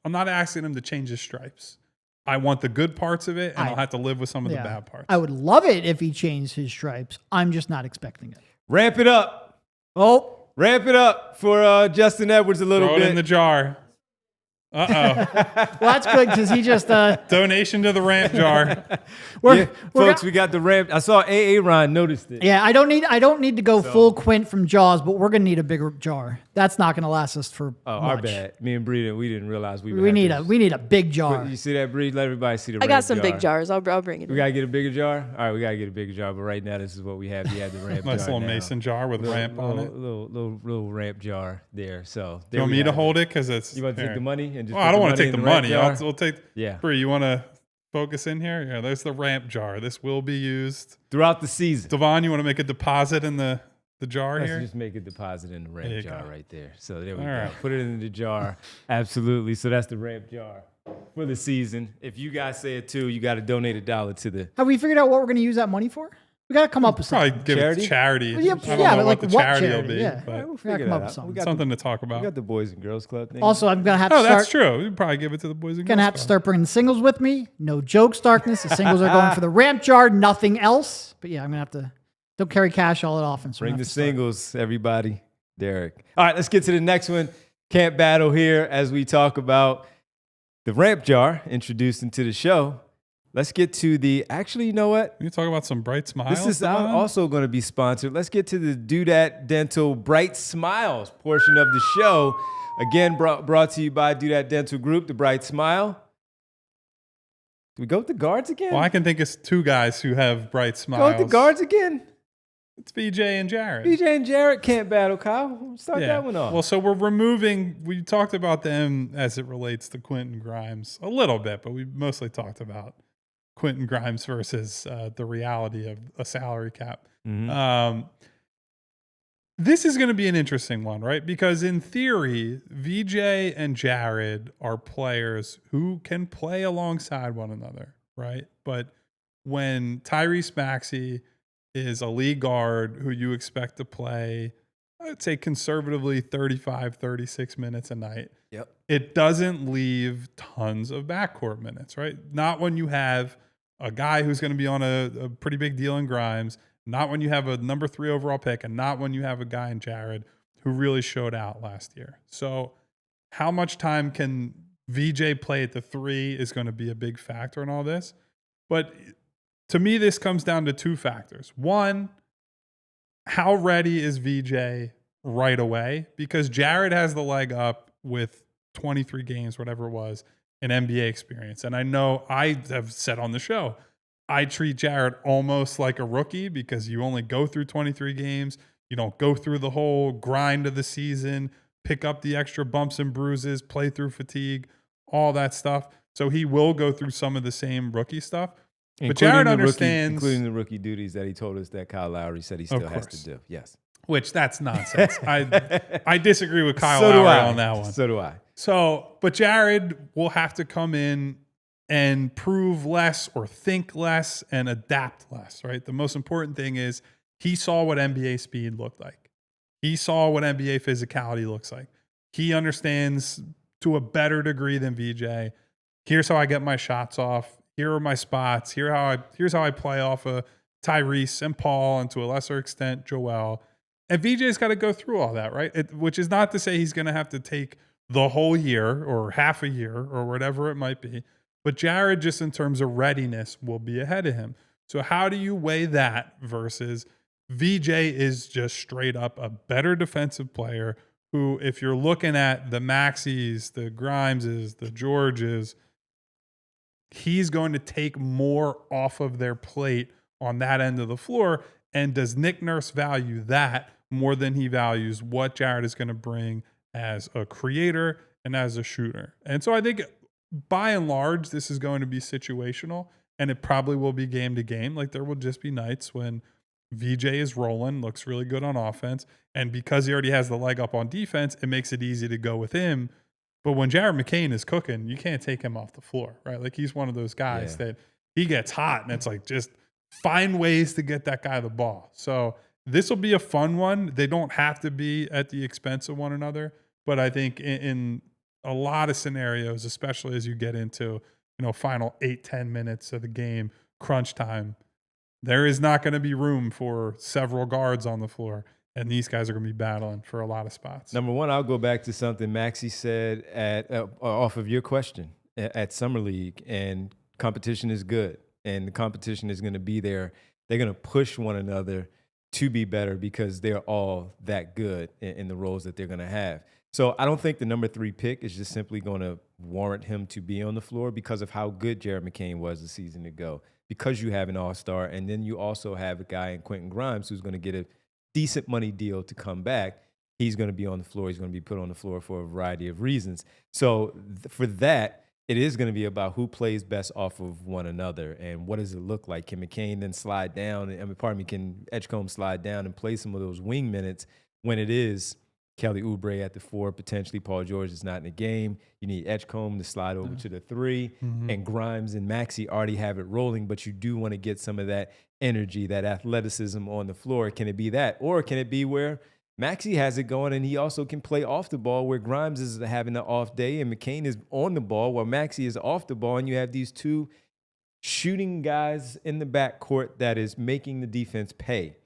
asking him to change his stripes. I want the good parts of it, and I'll have to live with some of the bad parts. I would love it if he changed his stripes. I'm just not expecting it. Ramp it up. Ramp it up for Justin Edwards a little bit. Throw it in the jar. Uh-oh. Well, that's good because he just... Donation to the ramp jar. Folks, we got the ramp. I saw Ron noticed it. Yeah, I don't need to go full Quint from Jaws, but we're going to need a bigger jar. That's not going to last us for much. Our bad. Me and Bree, we didn't realize we need a big jar. You see that, Bree? Let everybody see the ramp jar. I got some big jars. I'll bring it. We got to get a bigger jar? All right, we got to get a bigger jar, but right now this is what we have. We have the ramp jar. Nice little mason jar with ramp on it. Little ramp jar there. So you want me to hold it? Because it's... You want to take the money? And just I don't want to take the money. We'll take... Yeah. Bree, you want to focus in here? Yeah, there's the ramp jar. This will be used throughout the season. Devon, you want to make a deposit in the jar here? Let's just make a deposit in the ramp jar right there. So there we go. Right. Put it in the jar. Absolutely. So that's the ramp jar for the season. If you guys say it too, you got to donate $1 to the... Have we figured out what we're going to use that money for? We got to come up with something. Probably give it to charity. Well, I don't know what the charity will be. Yeah. But We'll figure that out. We got something to talk about. We got the Boys and Girls Club thing. Also, I'm going to have to start... that's true. We'd probably give it to the Boys and Girls Club. Going to have to start bringing singles with me. No jokes, Darkness. The singles are going for the ramp jar, nothing else. But yeah, I'm going to have to... Don't carry cash all that often. So bring the singles, everybody. Derek. All right, let's get to the next one. Camp battle here as we talk about the ramp jar introduced into the show. Let's get to the, actually, you know what? You talk about some bright smiles. This is also going to be sponsored. Let's get to the Do That Dental Bright Smiles portion of the show. Again, brought to you by Do That Dental Group, the Bright Smile. Do we go with the guards again? Well, I can think of 2 guys who have bright smiles. Go with the guards again? It's VJ and Jared. VJ and Jared can't battle, Kyle. Start that one off. Well, so we talked about them as it relates to Quentin Grimes a little bit, but we mostly talked about Quentin Grimes versus the reality of a salary cap. Mm-hmm. This is going to be an interesting one, right? Because in theory, VJ and Jared are players who can play alongside one another, right? But when Tyrese Maxey is a league guard who you expect to play I'd say conservatively 35, 36 minutes a night. Yep. It doesn't leave tons of backcourt minutes, right? Not when you have a guy who's going to be on a pretty big deal in Grimes, not when you have a number 3 overall pick, and not when you have a guy in Jared who really showed out last year. So how much time can VJ play at the 3 is going to be a big factor in all this. But to me, this comes down to 2 factors. One, how ready is VJ right away? Because Jared has the leg up with 23 games, whatever it was, in NBA experience. And I know I have said on the show, I treat Jared almost like a rookie because you only go through 23 games. You don't go through the whole grind of the season, pick up the extra bumps and bruises, play through fatigue, all that stuff. So he will go through some of the same rookie stuff. But Jared understands, including the rookie duties that he told us that Kyle Lowry said he still has to do. Yes, which that's nonsense. I disagree with Kyle Lowry on that one. So do I. So, but Jared will have to come in and prove less or think less and adapt less. Right. The most important thing is he saw what NBA speed looked like. He saw what NBA physicality looks like. He understands to a better degree than VJ. Here's how I get my shots off. Here are my spots. Here's how I play off of Tyrese and Paul, and to a lesser extent, Joel. And VJ's got to go through all that, right? Which is not to say he's going to have to take the whole year or half a year or whatever it might be. But Jared, just in terms of readiness, will be ahead of him. So how do you weigh that versus VJ is just straight up a better defensive player who, if you're looking at the Maxis, the Grimeses, the Georges, he's going to take more off of their plate on that end of the floor. And does Nick Nurse value that more than he values what Jared is going to bring as a creator and as a shooter? And so I think by and large, this is going to be situational, and it probably will be game to game. Like there will just be nights when VJ is rolling, looks really good on offense. And because he already has the leg up on defense, it makes it easy to go with him. But when Jared McCain is cooking, you can't take him off the floor, right? Like he's one of those guys that he gets hot and it's like just find ways to get that guy the ball. So this will be a fun one. They don't have to be at the expense of one another. But I think in a lot of scenarios, especially as you get into, final 8-10 minutes of the game, crunch time, there is not going to be room for several guards on the floor. And these guys are going to be battling for a lot of spots. Number one, I'll go back to something Maxie said off of your question at Summer League, and competition is good, and the competition is going to be there. They're going to push one another to be better because they're all that good in the roles that they're going to have. So I don't think the number 3 pick is just simply going to warrant him to be on the floor because of how good Jared McCain was a season ago, because you have an all-star, and then you also have a guy in Quentin Grimes who's going to get a decent money deal to come back. He's going to be on the floor. He's going to be put on the floor for a variety of reasons. So for that, it is going to be about who plays best off of one another and what does it look like. Can McCain then slide down? Can Edgecombe slide down and play some of those wing minutes when it is Kelly Oubre at the 4, potentially Paul George is not in the game. You need Edgecombe to slide over to the 3, and Grimes and Maxey already have it rolling, but you do want to get some of that energy, that athleticism on the floor. Can it be that? Or can it be where Maxey has it going and he also can play off the ball, where Grimes is having an off day and McCain is on the ball while Maxey is off the ball, and you have these 2 shooting guys in the backcourt that is making the defense pay,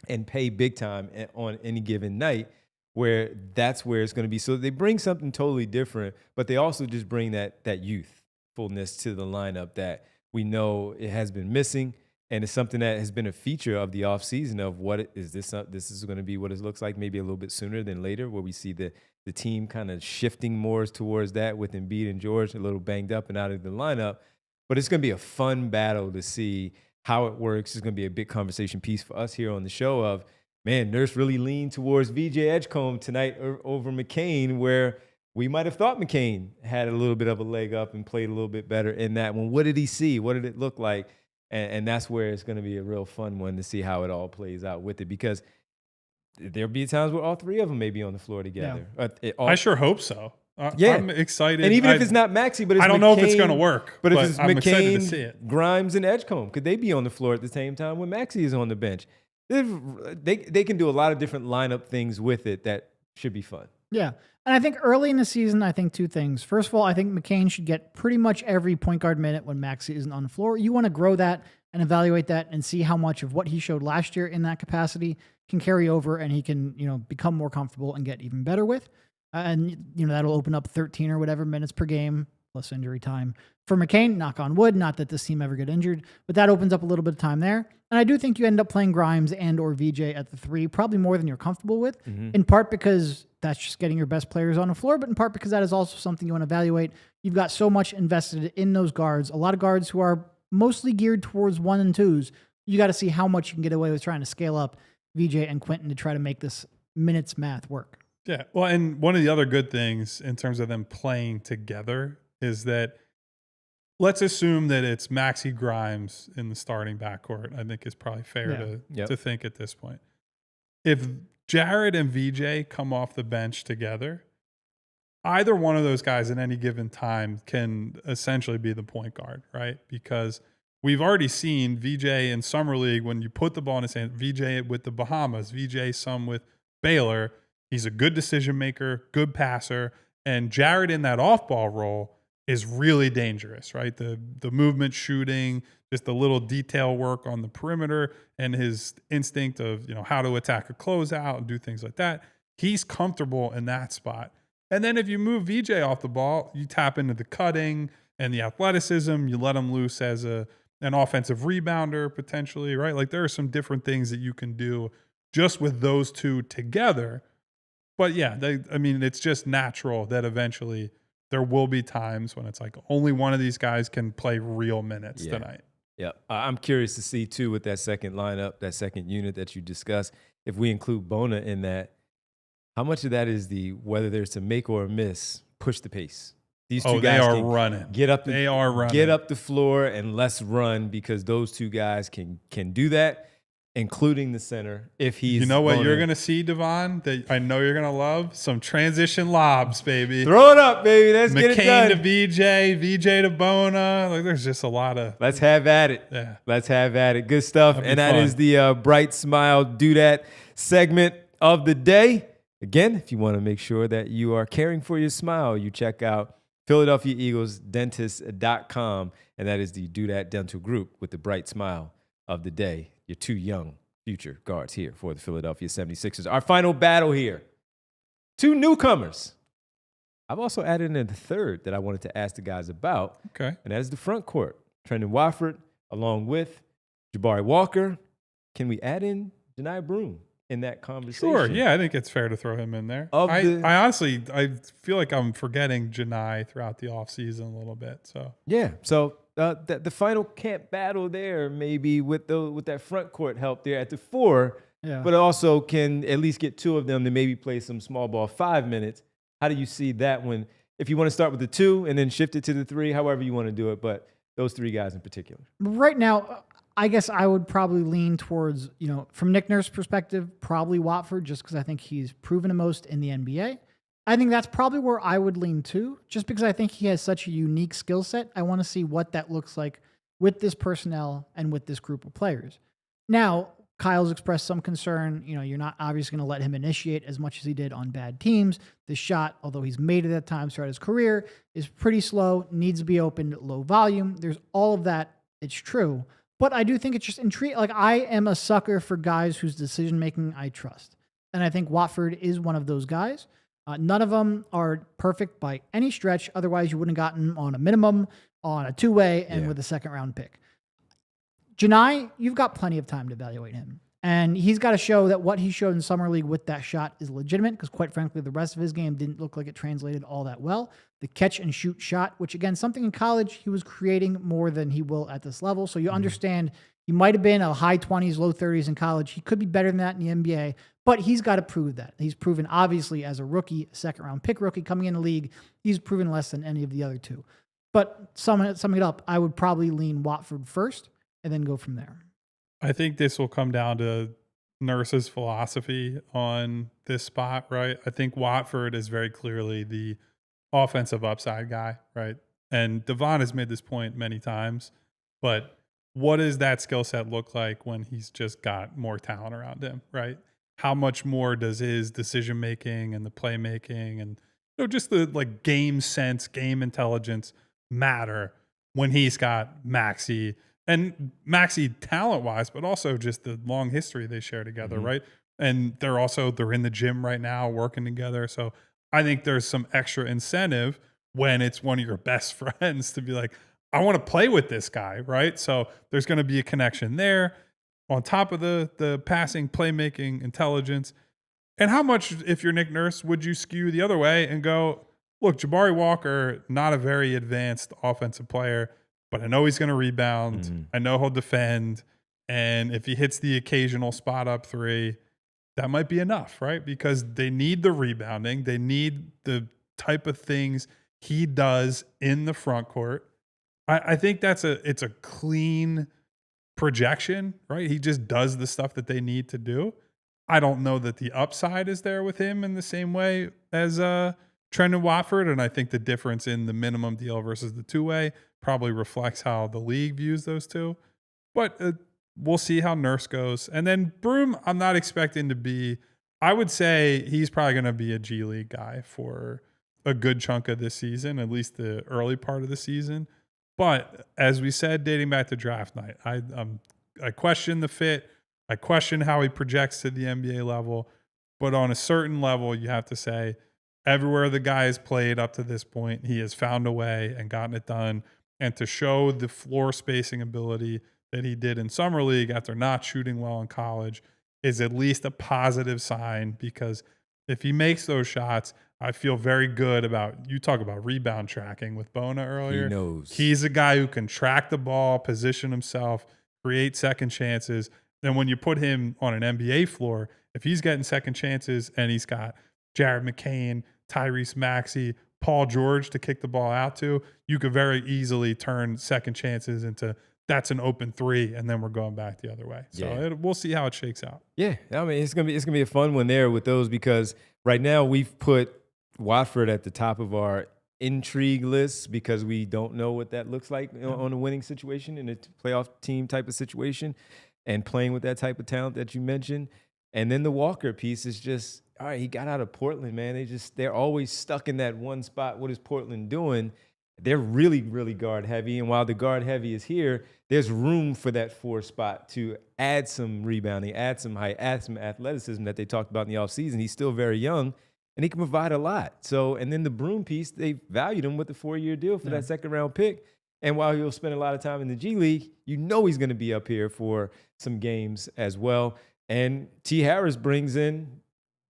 and pay big time on any given night, where that's where it's going to be. So they bring something totally different, but they also just bring that youthfulness to the lineup that we know it has been missing. And it's something that has been a feature of the offseason of this is going to be what it looks like, maybe a little bit sooner than later, where we see the team kind of shifting more towards that with Embiid and George a little banged up and out of the lineup. But it's going to be a fun battle to see how it works. It's going to be a big conversation piece for us here on the show of, man, Nurse really leaned towards VJ Edgecombe tonight over McCain, where we might have thought McCain had a little bit of a leg up and played a little bit better in that one. What did he see? What did it look like? And that's where it's going to be a real fun one to see how it all plays out with it, because there'll be times where all 3 of them may be on the floor together. Yeah. I sure hope so. I'm excited. And even if it's not Maxey, but it's I don't McCain, know if it's going to work. But if it's I'm excited to McCain, see it. Grimes, and Edgecombe, could they be on the floor at the same time when Maxey is on the bench? They can do a lot of different lineup things with it that should be fun. Yeah. And I think early in the season, I think two things. First of all, I think McCain should get pretty much every point guard minute when Maxey isn't on the floor. You want to grow that and evaluate that and see how much of what he showed last year in that capacity can carry over and he can, become more comfortable and get even better with. And that'll open up 13 or whatever minutes per game plus injury time for McCain, knock on wood, not that this team ever get injured, but that opens up a little bit of time there. And I do think you end up playing Grimes and or VJ at the 3, probably more than you're comfortable with, in part because that's just getting your best players on the floor, but in part because that is also something you want to evaluate. You've got so much invested in those guards, a lot of guards who are mostly geared towards 1 and 2s. You got to see how much you can get away with trying to scale up VJ and Quentin to try to make this minutes math work. Yeah. Well, and one of the other good things in terms of them playing together is that let's assume that it's Maxey Grimes in the starting backcourt. I think is probably fair to think at this point. If Jared and VJ come off the bench together, either one of those guys at any given time can essentially be the point guard, right? Because we've already seen VJ in Summer League when you put the ball in his hand, VJ with the Bahamas, VJ some with Baylor. He's a good decision maker, good passer, and Jared in that off-ball role is really dangerous, right? The movement shooting, just the little detail work on the perimeter and his instinct of, how to attack a closeout and do things like that. He's comfortable in that spot. And then if you move VJ off the ball, you tap into the cutting and the athleticism. You let him loose as an offensive rebounder potentially, right? Like there are some different things that you can do just with those two together. But yeah, it's just natural that eventually there will be times when it's like only one of these guys can play real minutes tonight. Yeah. I'm curious to see, too, with that second lineup, that second unit that you discussed, if we include Bona in that, how much of that is whether there's a make or a miss, push the pace? These two guys they are running. They are running. Get up the floor and let's run because those two guys can do that, including the center. If he's you're going to see, Devon, that I know you're going to love? Some transition lobs, baby. Throw it up, baby. Let's get it done. McCain to VJ to Bona. Like, there's just a lot of... Let's have at it. Yeah. Let's have at it. Good stuff. And that is the Bright Smile Do That segment of the day. Again, if you want to make sure that you are caring for your smile, you check out PhiladelphiaEaglesDentist.com, and that is the Do That Dental Group with the Bright Smile of the day. Your 2 young future guards here for the Philadelphia 76ers. Our final battle here. 2 newcomers. I've also added in the third that I wanted to ask the guys about. Okay. And that is the front court. Trendon Watford along with Jabari Walker. Can we add in Janai Broome in that conversation? Sure. Yeah, I think it's fair to throw him in there. I honestly feel like I'm forgetting Janai throughout the offseason a little bit. So yeah. So the final camp battle there, maybe with that front court help there at the 4, but also can at least get 2 of them to maybe play some small ball 5 minutes. How do you see that if you want to start with the 2 and then shift it to the 3, however you want to do it, but those 3 guys in particular? Right now, I guess I would probably lean towards, from Nick Nurse's perspective, probably Watford, just because I think he's proven the most in the NBA. I think that's probably where I would lean to, just because I think he has such a unique skill set. I want to see what that looks like with this personnel and with this group of players. Now, Kyle's expressed some concern. You're not obviously going to let him initiate as much as he did on bad teams. The shot, although he's made it at times throughout his career, is pretty slow, needs to be opened at low volume. There's all of that. It's true. But I do think it's just intriguing. Like, I am a sucker for guys whose decision-making I trust. And I think Watford is one of those guys. None of them are perfect by any stretch. Otherwise, you wouldn't have gotten them on a minimum, on a 2-way, and with a second-round pick. Janai, you've got plenty of time to evaluate him. And he's got to show that what he showed in Summer League with that shot is legitimate, because quite frankly, the rest of his game didn't look like it translated all that well. The catch-and-shoot shot, which, again, something in college he was creating more than he will at this level. So you understand he might have been a high 20s, low 30s in college. He could be better than that in the NBA. But he's got to prove that. He's proven, obviously, as a rookie, second-round pick rookie coming in the league, he's proven less than any of the other 2. But summing it up, I would probably lean Watford first and then go from there. I think this will come down to Nurse's philosophy on this spot, right? I think Watford is very clearly the offensive upside guy, right? And Devon has made this point many times, but what does that skill set look like when he's just got more talent around him, right? How much more does his decision making and the playmaking and just the like game sense, game intelligence matter when he's got Maxey talent wise, but also just the long history they share together, right? And they're in the gym right now working together. So I think there's some extra incentive when it's one of your best friends to be like, I want to play with this guy, right? So there's going to be a connection there on top of the passing, playmaking, intelligence. And how much, if you're Nick Nurse, would you skew the other way and go, look, Jabari Walker, not a very advanced offensive player, but I know he's going to rebound. I know he'll defend. And if he hits the occasional spot up three, that might be enough, right? Because they need the rebounding. They need the type of things he does in the front court. I think it's a clean projection, right? He just does the stuff that they need to do. I don't know that the upside is there with him in the same way as Trendon Watford, and I think the difference in the minimum deal versus the two-way probably reflects how the league views those two. But we'll see how Nurse goes. And then Broome, I'm not expecting to be – I would say he's probably going to be a G League guy for a good chunk of this season, at least the early part of the season. But as we said, dating back to draft night, I question the fit. I question how he projects to the NBA level. But on a certain level, you have to say everywhere the guy has played up to this point, he has found a way and gotten it done. And to show the floor spacing ability that he did in Summer League after not shooting well in college is at least a positive sign, because if he makes those shots, I feel very good about, you talk about rebound tracking with Bona earlier. He knows. He's a guy who can track the ball, position himself, create second chances. Then when you put him on an NBA floor, if he's getting second chances and he's got Jared McCain, Tyrese Maxey, Paul George to kick the ball out to, you could very easily turn second chances into that's an open three, and then we're going back the other way. So we'll see how it shakes out. Yeah, I mean it's gonna be a fun one there with those, because right now we've put Watford at the top of our intrigue list because we don't know what that looks like on a winning situation in a playoff team type of situation, and playing with that type of talent that you mentioned. And then the Walker piece is just, all right, he got out of Portland, man. They're always stuck in that one spot. What is Portland doing? They're really, really guard heavy. And while the guard heavy is here, there's room for that 4 spot to add some rebounding, add some height, add some athleticism that they talked about in the offseason. He's still very young, and he can provide a lot. So, and then the Broome piece, they valued him with a 4-year deal for that second-round pick. And while he'll spend a lot of time in the G League, you know he's going to be up here for some games as well. And T. Harris brings in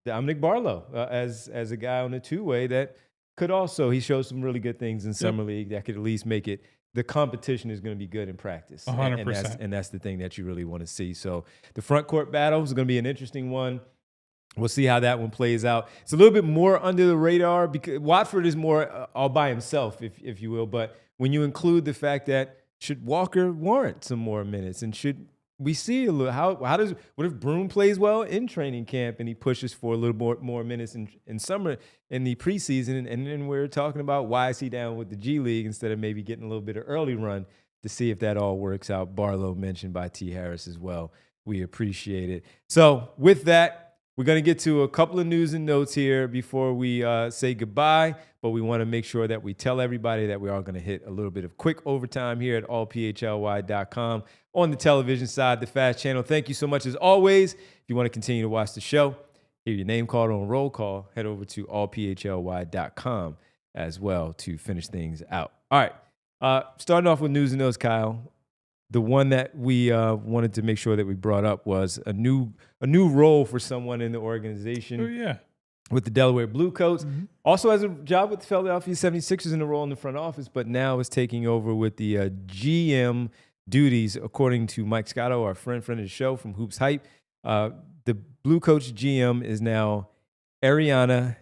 Dominic Barlow as a guy on the two-way that could also, he showed some really good things in Summer League that could at least make it, the competition is going to be good in practice. 100%. And that's the thing that you really want to see. So the front court battle is going to be an interesting one. We'll see how that one plays out. It's a little bit more under the radar because Watford is more all by himself, if you will. But when you include the fact that should Walker warrant some more minutes, and should we see a little what if Broome plays well in training camp and he pushes for a little more minutes in summer in the preseason, and then we're talking about why is he down with the G League instead of maybe getting a little bit of early run to see if that all works out. Barlow mentioned by T. Harris as well. We appreciate it. So with that, we're going to get to a couple of news and notes here before we say goodbye, but we want to make sure that we tell everybody that we are going to hit a little bit of quick overtime here at allphly.com on the television side, the FAST channel. Thank you so much as always. If you want to continue to watch the show, hear your name called on roll call, head over to allphly.com as well to finish things out. All right, starting off with news and notes, Kyle. The one that we wanted to make sure that we brought up was a new role for someone in the organization. Oh, yeah. With the Delaware Bluecoats. Mm-hmm. Also has a job with the Philadelphia 76ers in a role in the front office, but now is taking over with the GM duties, according to Mike Scotto, our friend of the show from Hoops Hype. The Bluecoats GM is now Ariana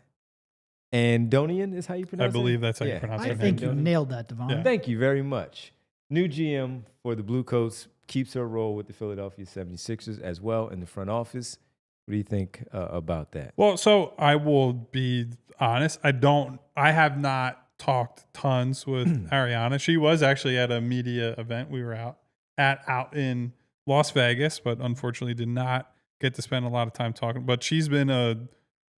Andonian, is how you pronounce it? I believe that's how you pronounce it. I think you nailed that, Devon. Yeah. Thank you very much. New GM for the Bluecoats, keeps her role with the Philadelphia 76ers as well in the front office. What do you think about that? Well, so I will be honest. I have not talked tons with Ariana. She was actually at a media event. We were out out in Las Vegas, but unfortunately did not get to spend a lot of time talking. But she's been a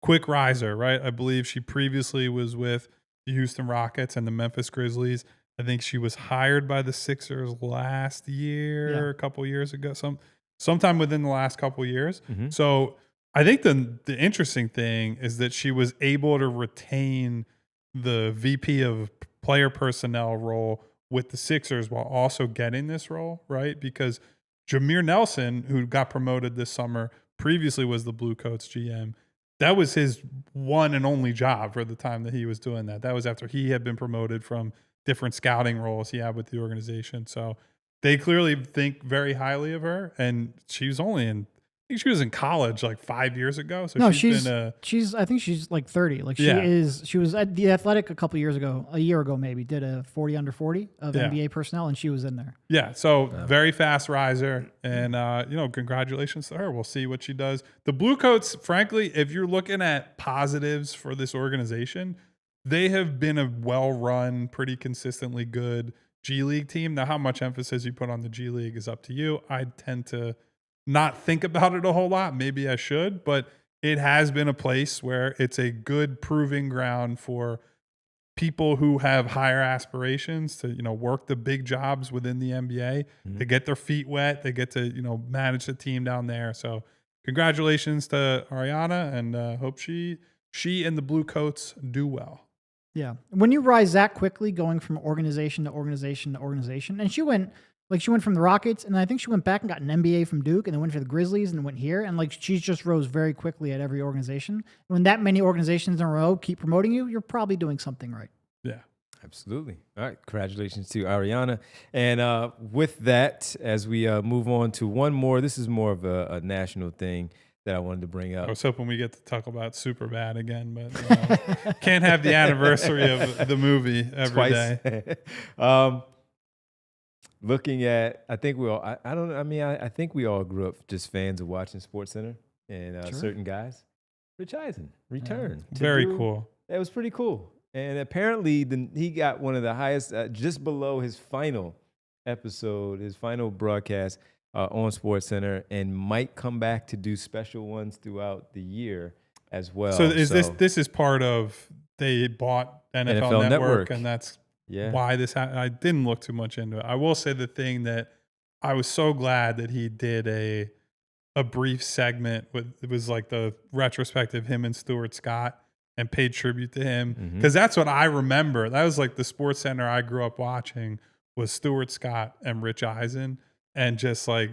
quick riser, right? I believe she previously was with the Houston Rockets and the Memphis Grizzlies. I think she was hired by the Sixers last year, a couple years ago, sometime within the last couple years. Mm-hmm. So I think the interesting thing is that she was able to retain the VP of player personnel role with the Sixers while also getting this role, right? Because Jameer Nelson, who got promoted this summer, previously was the Blue Coats GM. That was his one and only job for the time that he was doing that. That was after he had been promoted from different scouting roles he had with the organization. So they clearly think very highly of her. And she was only in, I think she was in college like 5 years ago. So No, she's I think she's like 30. Like she was at the Athletic a year ago maybe, did a 40 under 40 of NBA personnel, and she was in there. Yeah. So very fast riser, and congratulations to her. We'll see what she does. The Blue Coats, frankly, if you're looking at positives for this organization, they have been a well-run, pretty consistently good G League team. Now, how much emphasis you put on the G League is up to you. I tend to not think about it a whole lot. Maybe I should, but it has been a place where it's a good proving ground for people who have higher aspirations to, work the big jobs within the NBA. They get their feet wet. They get to, manage the team down there. So congratulations to Ariana, and hope she and the Blue Coats do well. Yeah. When you rise that quickly, going from organization to organization to organization, and she went from the Rockets, and I think she went back and got an MBA from Duke, and then went for the Grizzlies and went here. And she just rose very quickly at every organization. When that many organizations in a row keep promoting you, you're probably doing something right. Yeah. Absolutely. All right. Congratulations to Ariana. And with that, as we move on to one more, this is more of a national thing that I wanted to bring up. I was hoping we get to talk about Superbad again, but can't have the anniversary of the movie every day. Looking at, I think we all, I think we all grew up just fans of watching SportsCenter and certain guys. Rich Eisen returned. Very cool. It was pretty cool. And apparently he got one of the highest, just below his final episode, his final broadcast on SportsCenter, and might come back to do special ones throughout the year as well. So this is part of, they bought NFL Network, and that's why this happened. I didn't look too much into it. I will say the thing that I was so glad that he did a brief segment with, it was like the retrospective, him and Stuart Scott, and paid tribute to him, because that's what I remember. That was like the SportsCenter I grew up watching, was Stuart Scott and Rich Eisen, and just like,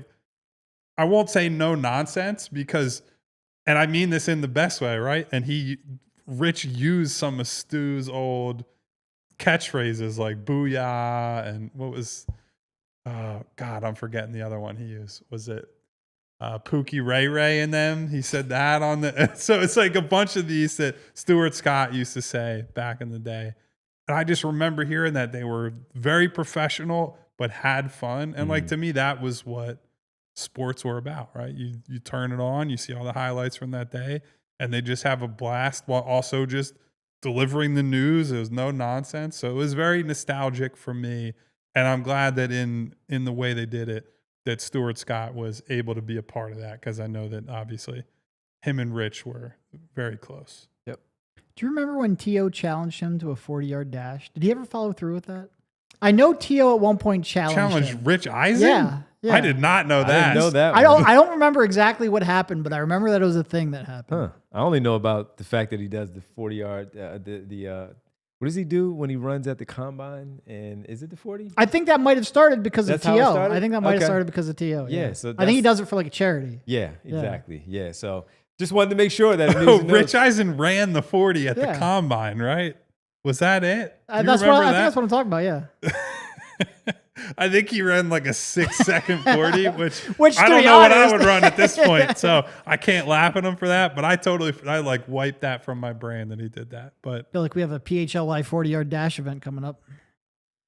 I won't say no nonsense, because, and I mean this in the best way, right? And Rich used some of Stu's old catchphrases like booyah, and what was, God, I'm forgetting the other one he used. Was it Pookie Ray Ray and them? He said that on the, so it's like a bunch of these that Stuart Scott used to say back in the day. And I just remember hearing that they were very professional, but had fun. And like, to me, that was what sports were about, right? You turn it on, you see all the highlights from that day, and they just have a blast while also just delivering the news. It was no nonsense. So it was very nostalgic for me. And I'm glad that in the way they did it, that Stuart Scott was able to be a part of that, because I know that obviously him and Rich were very close. Yep. Do you remember when T.O. challenged him to a 40-yard dash? Did he ever follow through with that? I know T.O. at one point challenged him. Rich Eisen? Yeah. I did not know that. I didn't know that. I don't remember exactly what happened, but I remember that it was a thing that happened. I only know about the fact that he does the 40-yard, what does he do when he runs at the combine? And is it the 40? I think that might have started because That's of how it T.O. started? I think that might have started because of T.O. Yeah, so I think he does it for like a charity. Yeah, exactly. Yeah, so just wanted to make sure that Rich Eisen ran the 40 at the combine, right? Was that it? I think that's what I'm talking about, yeah. I think he ran like a 6-second 40, which I don't know what I would run at this point. So I can't laugh at him for that, but I like wiped that from my brain that he did that. But I feel like we have a PHLY 40-yard dash event coming up.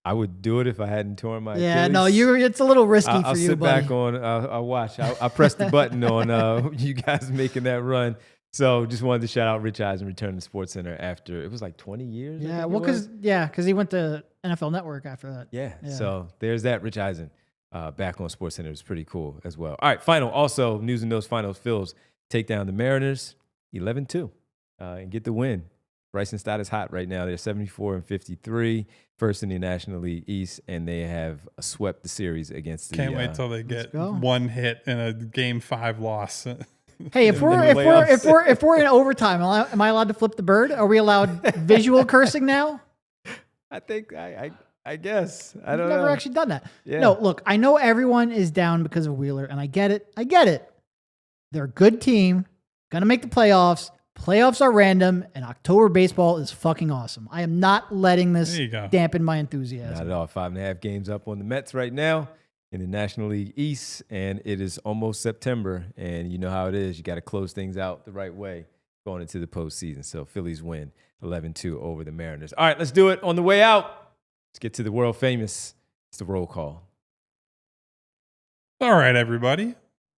I would do it if I hadn't torn my Yeah, Achilles. no, it's a little risky for you, I'll sit back on, I'll watch. I'll press the button on you guys making that run. So just wanted to shout out Rich Eisen returning to SportsCenter after, it was like 20 years. Yeah, well, because he went to NFL Network after that. Yeah. So there's that, Rich Eisen. back on SportsCenter. It was pretty cool as well. All right, final. Also, news and notes, finals. Phils take down the Mariners 11-2 and get the win. Bryson Stott is hot right now. They're 74-53, first in the National League East, and they have swept the series against the. Can't wait till they get one hit in a Game 5 loss. Hey, if we're in overtime, am I allowed to flip the bird? Are we allowed visual cursing now? I think I guess. I don't I've never know. actually done that. Yeah. No, look, I know everyone is down because of Wheeler, and I get it. They're a good team, gonna make the playoffs. Playoffs are random, and October baseball is fucking awesome. I am not letting this dampen my enthusiasm. Not at all. 5.5 games up on the Mets right now in the National League East, and it is almost September, and you know how it is. You got to close things out the right way going into the postseason. So Phillies win 11-2 over the Mariners. All right, let's do it. On the way out, let's get to the world famous. It's the roll call. All right, everybody.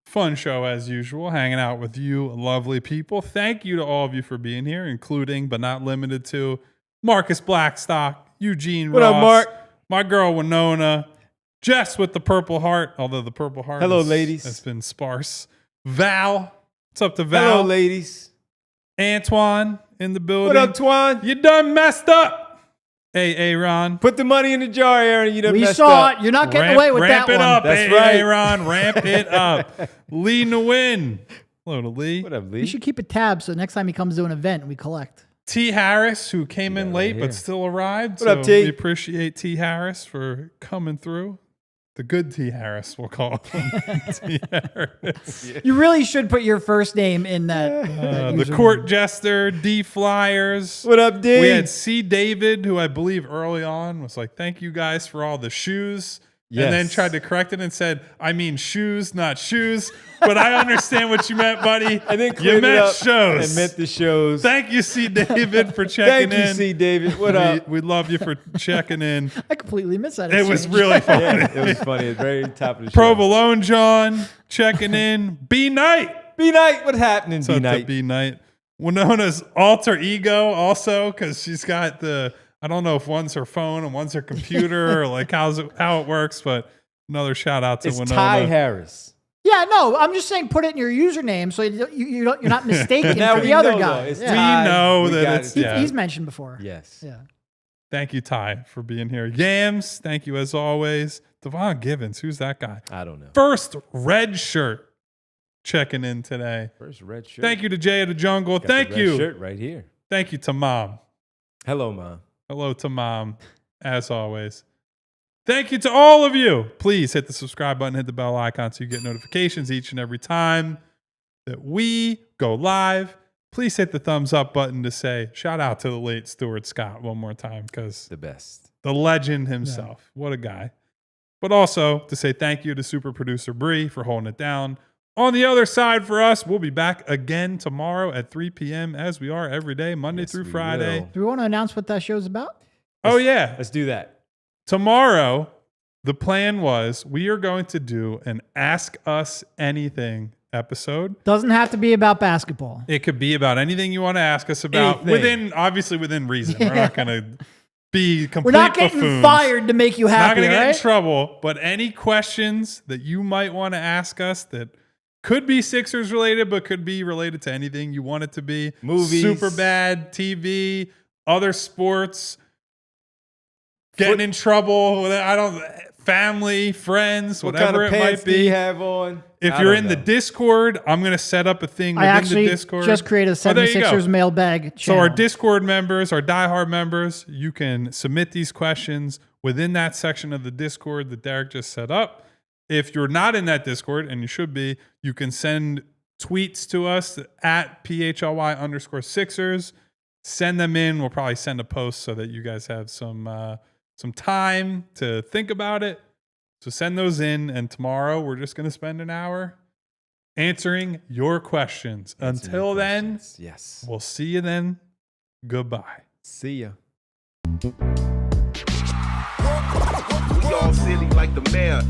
Fun show as usual, hanging out with you lovely people. Thank you to all of you for being here, including but not limited to Marcus Blackstock, Eugene What Ross, up, Mark? my girl Winona, Jess with the Purple Heart, although the Purple Heart ladies. has been sparse. Val, what's up to Val? Hello, ladies. Antoine in the building. What up, Twan? You done messed up. Hey, Aaron. Put the money in the jar, Aaron. You done We messed saw up. it. You're not getting away with that ramp it one. up. That's Hey, right. Aaron, ramp it up. Lee Nguyen. Hello to Lee. What up, Lee? We should keep a tab so next time he comes to an event, we collect. T. Harris, who came in right late here. but still arrived. What up, T? We appreciate T. Harris for coming through. The good T. Harris, we'll call him. T. Harris. You really should put your first name in that. The court jester, D. Flyers. What up, D? We had C. David, who I believe early on was like, thank you guys for all the shoes. Yes. And then tried to correct it and said, I mean shoes, not shoes. But I understand what you meant, buddy. And then you cleared it meant up shows. and meant the shows. Thank you, C. David, for checking Thank you, in. C. David. What up? We love you for checking in. I completely missed that. It was exchange. really fun. Yeah, it was funny. At the very top of the show. Provolone John checking in. B Night. B Night. What happening, What's B up to Night? B Night? Winona's alter ego also, because she's got the, I don't know if one's her phone and one's her computer or like how it works, but another shout out to It's Winona. Ty Harris. Yeah, no, I'm just saying put it in your username so you're not mistaken Now for we the other know, guy. though. It's Yeah. Ty. We know We that got it's, it. yeah. He's mentioned before. Yes. Yeah. Thank you, Ty, for being here. Yams, thank you as always. Devon Givens, who's that guy? I don't know. First red shirt checking in today. First red shirt. Thank you to Jay of the Jungle. Got Thank the red you. shirt right here. Thank you to Mom. Hello, Mom. Hello to Mom, as always. Thank you to all of you. Please hit the subscribe button, hit the bell icon so you get notifications each and every time that we go live. Please hit the thumbs up button to say shout out to the late Stuart Scott one more time, because The best. the legend himself. What a guy. But also to say thank you to super producer Bree for holding it down. On the other side for us, we'll be back again tomorrow at 3 p.m. as we are every day, Monday Yes, through we Friday. will. Do we want to announce what that show's about? Oh, yeah. Let's do that. Tomorrow, the plan was we are going to do an Ask Us Anything episode. Doesn't have to be about basketball. It could be about anything you want to ask us about, Anything. obviously within reason. We're not going to be complete We're not getting buffoons. fired to make you Not happy, going to get right? in trouble, but any questions that you might want to ask us that could be Sixers related, but could be related to anything you want it to be. Movies. Super bad, TV, other sports, getting in trouble, family, friends, What whatever kind of it pants might do you be. have on? If I you're don't in the know. Discord, I'm going to set up a thing I within actually the Discord. just created a Oh, there you go. 76ers mailbag So channel. our Discord members, our diehard members, you can submit these questions within that section of the Discord that Derek just set up. If you're not in that Discord, and you should be, you can send tweets to us at PHLY_Sixers. Send them in. We'll probably send a post so that you guys have some time to think about it. So send those in, and tomorrow we're just going to spend an hour answering your questions. Answer Until your then, questions. Yes. we'll see you then. Goodbye. See ya. We all silly like the mayor.